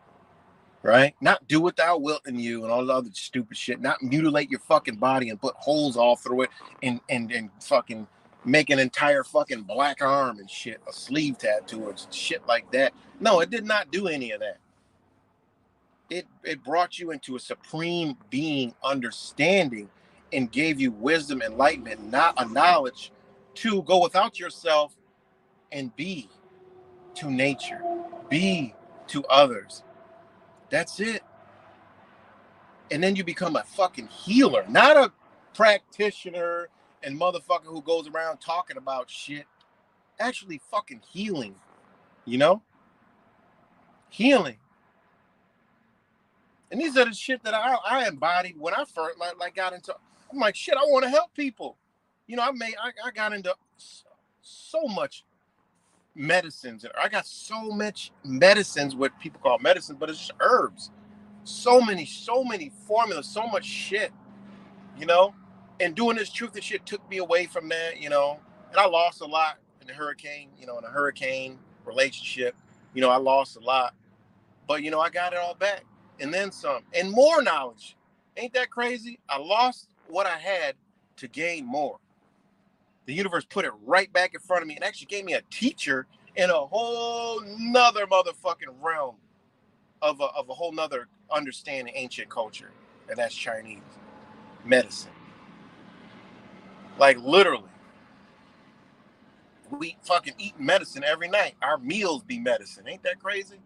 right? Not do what thou wilt in you and all the other stupid shit. Not mutilate your fucking body and put holes all through it and fucking make an entire fucking black arm and shit, a sleeve tattoo or shit like that. No, it did not do any of that. It brought you into a supreme being understanding and gave you wisdom, enlightenment, not a knowledge to go without yourself and be to nature, be to others. That's it. And then you become a fucking healer, not a practitioner and motherfucker who goes around talking about shit. Actually fucking healing, you know? Healing. And these are the shit that I embodied when I first like got into. I'm like, shit, I want to help people. You know, I got into so much medicines. I got so much medicines, what people call medicine, but it's just herbs. So many formulas, so much shit, you know? And doing this truth and shit took me away from that, you know? And I lost a lot in the hurricane, you know, in a hurricane relationship. You know, I lost a lot. But, you know, I got it all back. and then some, and more knowledge. Ain't that crazy? I lost what I had to gain more. The universe put it right back in front of me and actually gave me a teacher in a whole nother motherfucking realm of a whole nother understanding ancient culture, and that's Chinese medicine. Like literally, we fucking eat medicine every night. Our meals be medicine. Ain't that crazy?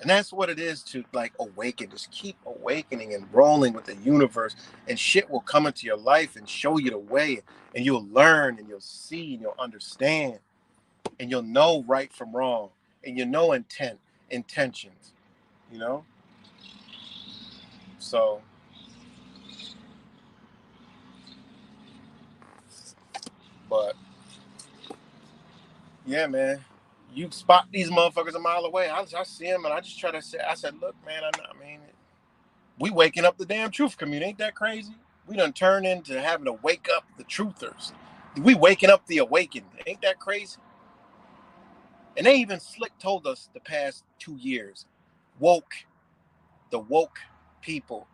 And that's what it is to like awaken. Just keep awakening and rolling with the universe, and shit will come into your life and show you the way, and you'll learn and you'll see and you'll understand, and you'll know right from wrong, and you know intentions, you know? So but yeah, man, you spot these motherfuckers a mile away. I see them and I just try to say, I said, look, man, I mean, we waking up the damn truth community. Ain't that crazy? We done turned into having to wake up the truthers. We waking up the awakened. Ain't that crazy? And they even slick told us the past 2 years, the woke people.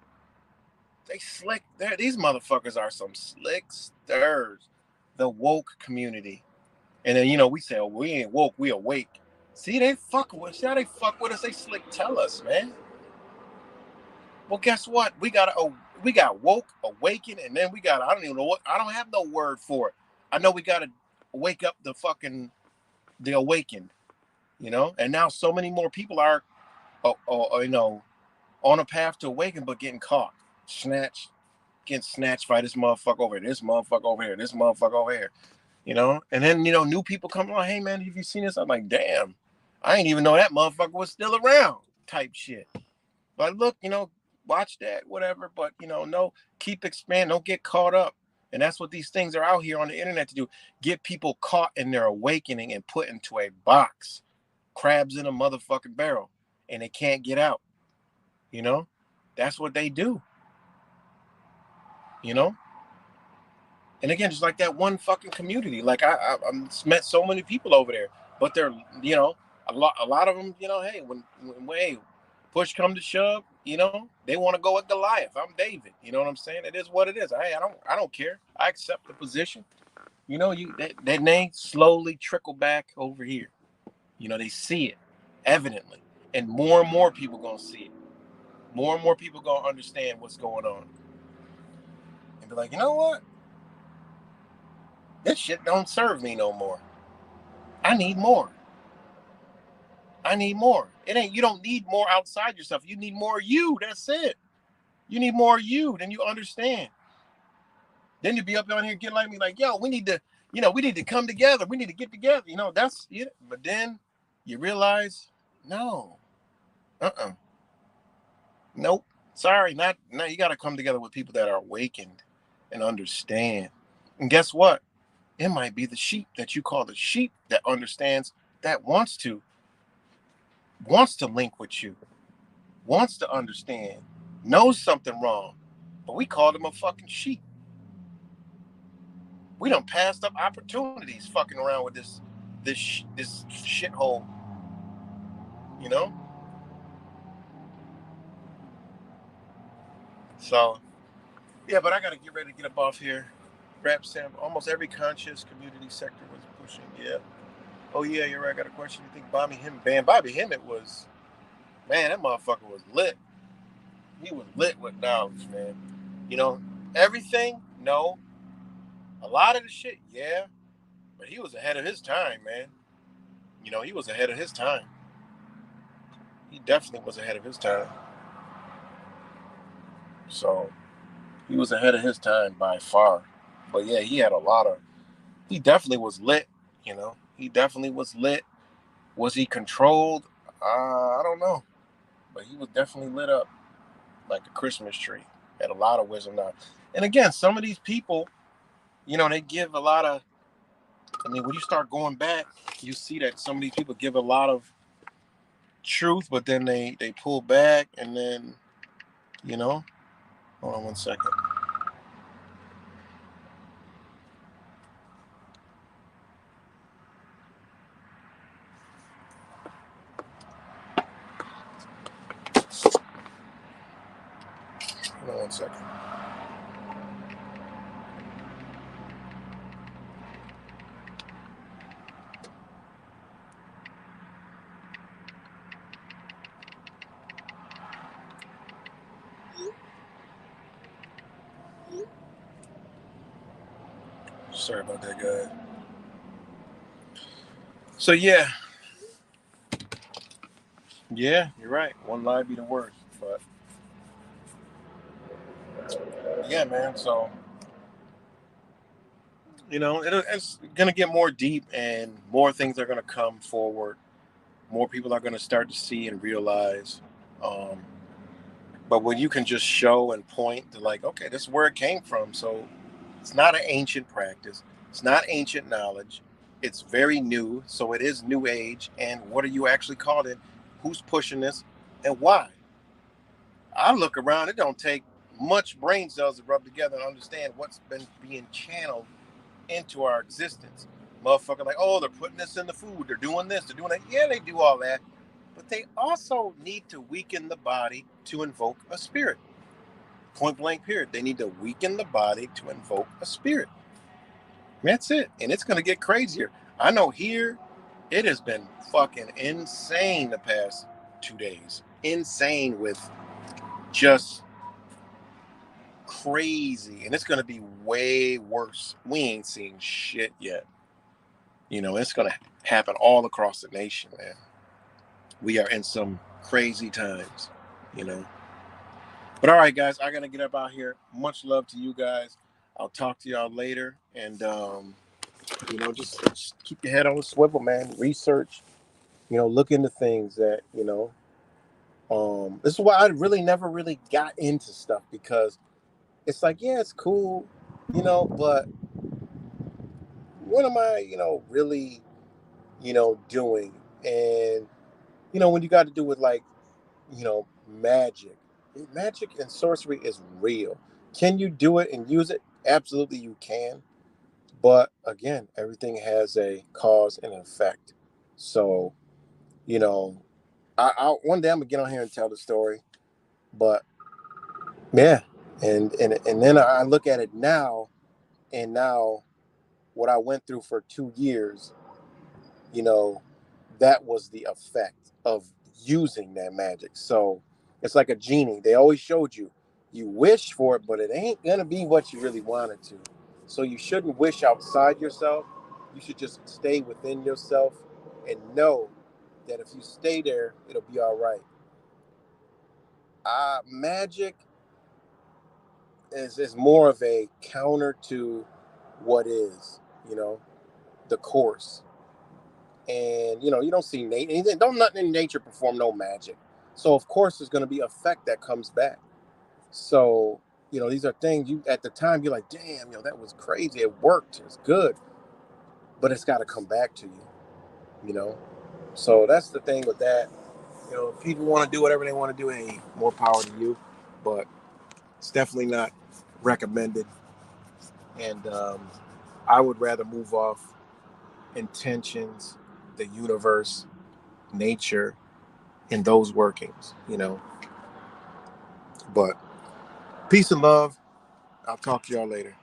They slick. These motherfuckers are some slicksters. The woke community. And then, we say, oh, we ain't woke, we awake. See, they fuck with us. See how they fuck with us? They slick tell us, man. Well, guess what? We got woke, awaken, and then I don't even know what, I don't have no word for it. I know we got to wake up the awakened, and now so many more people are, on a path to awaken, but getting caught, getting snatched by this motherfucker over here, this motherfucker over here, this motherfucker over here, and then, new people come along, hey man, have you seen this? I'm like, damn, I ain't even know that motherfucker was still around type shit. But look, watch that, whatever. But, no, keep expanding. Don't get caught up. And that's what these things are out here on the internet to do. Get people caught in their awakening and put into a box. Crabs in a motherfucking barrel. And they can't get out. That's what they do. And again, just like that one fucking community. Like I met so many people over there. But they're, a lot of them, hey, when push come to shove, they want to go with Goliath. I'm David. You know what I'm saying? It is what it is. I don't care. I accept the position. That name slowly trickle back over here. They see it evidently, and more people gonna see it. More and more people gonna understand what's going on, and be like, you know what? This shit don't serve me no more. I need more. I need more. You don't need more outside yourself. You need more you. That's it. You need more you. Then you understand. Then you be up on here getting like me, like, yo, we need to come together. We need to get together. That's it. But then you realize, no. Nope. Sorry, not now. You got to come together with people that are awakened and understand. And guess what? It might be the sheep that you call the sheep that understands, that wants to link with you, wants to understand, knows something wrong, but we call them a fucking sheep. We done passed up opportunities fucking around with this shithole, So, yeah, but I got to get ready to get up off here. Rap Sam, almost every conscious community sector was pushing. Yeah. Oh, yeah, you're right. I got a question. You think Bobby Hemmett was, man, that motherfucker was lit. He was lit with knowledge, man. Everything, no. A lot of the shit, yeah. But he was ahead of his time, man. He was ahead of his time. He definitely was ahead of his time. So, he was ahead of his time by far. But yeah, he definitely was lit, He definitely was lit. Was he controlled? I don't know. But he was definitely lit up like a Christmas tree. Had a lot of wisdom now. And again, some of these people, they give a lot of, when you start going back, you see that some of these people give a lot of truth, but then they pull back, and then, hold on one second. second. Sorry about that, guys. So yeah, you're right. One lie be the worst, but yeah, man. So it's gonna get more deep, and more things are gonna come forward. More people are gonna start to see and realize. Um, but when you can just show and point to, like, okay, this is where it came from. So it's not an ancient practice. It's not ancient knowledge. It's very new. So it is new age. And what are you actually called it? Who's pushing this and why? I look around, it don't take much brain cells to rub together and understand what's been being channeled into our existence. Motherfucker, like, oh, they're putting this in the food, they're doing this, they're doing that. Yeah, they do all that. But they also need to weaken the body to invoke a spirit. Point blank period. They need to weaken the body to invoke a spirit. That's it. And it's gonna get crazier. I know here it has been fucking insane the past 2 days. Insane with just crazy, and it's going to be way worse. We ain't seen shit yet. It's going to happen all across the nation, man. We are in some crazy times, you know. But all right, guys, I got to get up out here. Much love to you guys. I'll talk to y'all later, and just keep your head on the swivel, man. Research, look into things that this is why I really never really got into stuff, because it's like, yeah, it's cool, but what am I, really, doing? And, when you got to do with, like, magic, magic and sorcery is real. Can you do it and use it? Absolutely, you can. But again, everything has a cause and an effect. So, I one day I'm gonna get on here and tell the story, but yeah, and then I look at it now, and now what I went through for 2 years, that was the effect of using that magic. So it's like a genie. They always showed you, you wish for it, but it ain't gonna be what you really wanted to. So you shouldn't wish outside yourself. You should just stay within yourself and know that if you stay there, it'll be all right. Magic is more of a counter to what is, the course. And you don't see nature, don't nothing in nature perform no magic. So of course there's going to be effect that comes back. So these are things you at the time you're like, damn, that was crazy, it worked, it's good, but it's got to come back to you. So that's the thing with that. If people want to do whatever they want to do, hey, more power to you, but it's definitely not recommended. And I would rather move off intentions, the universe, nature, in those workings. But peace and love. I'll talk to y'all later.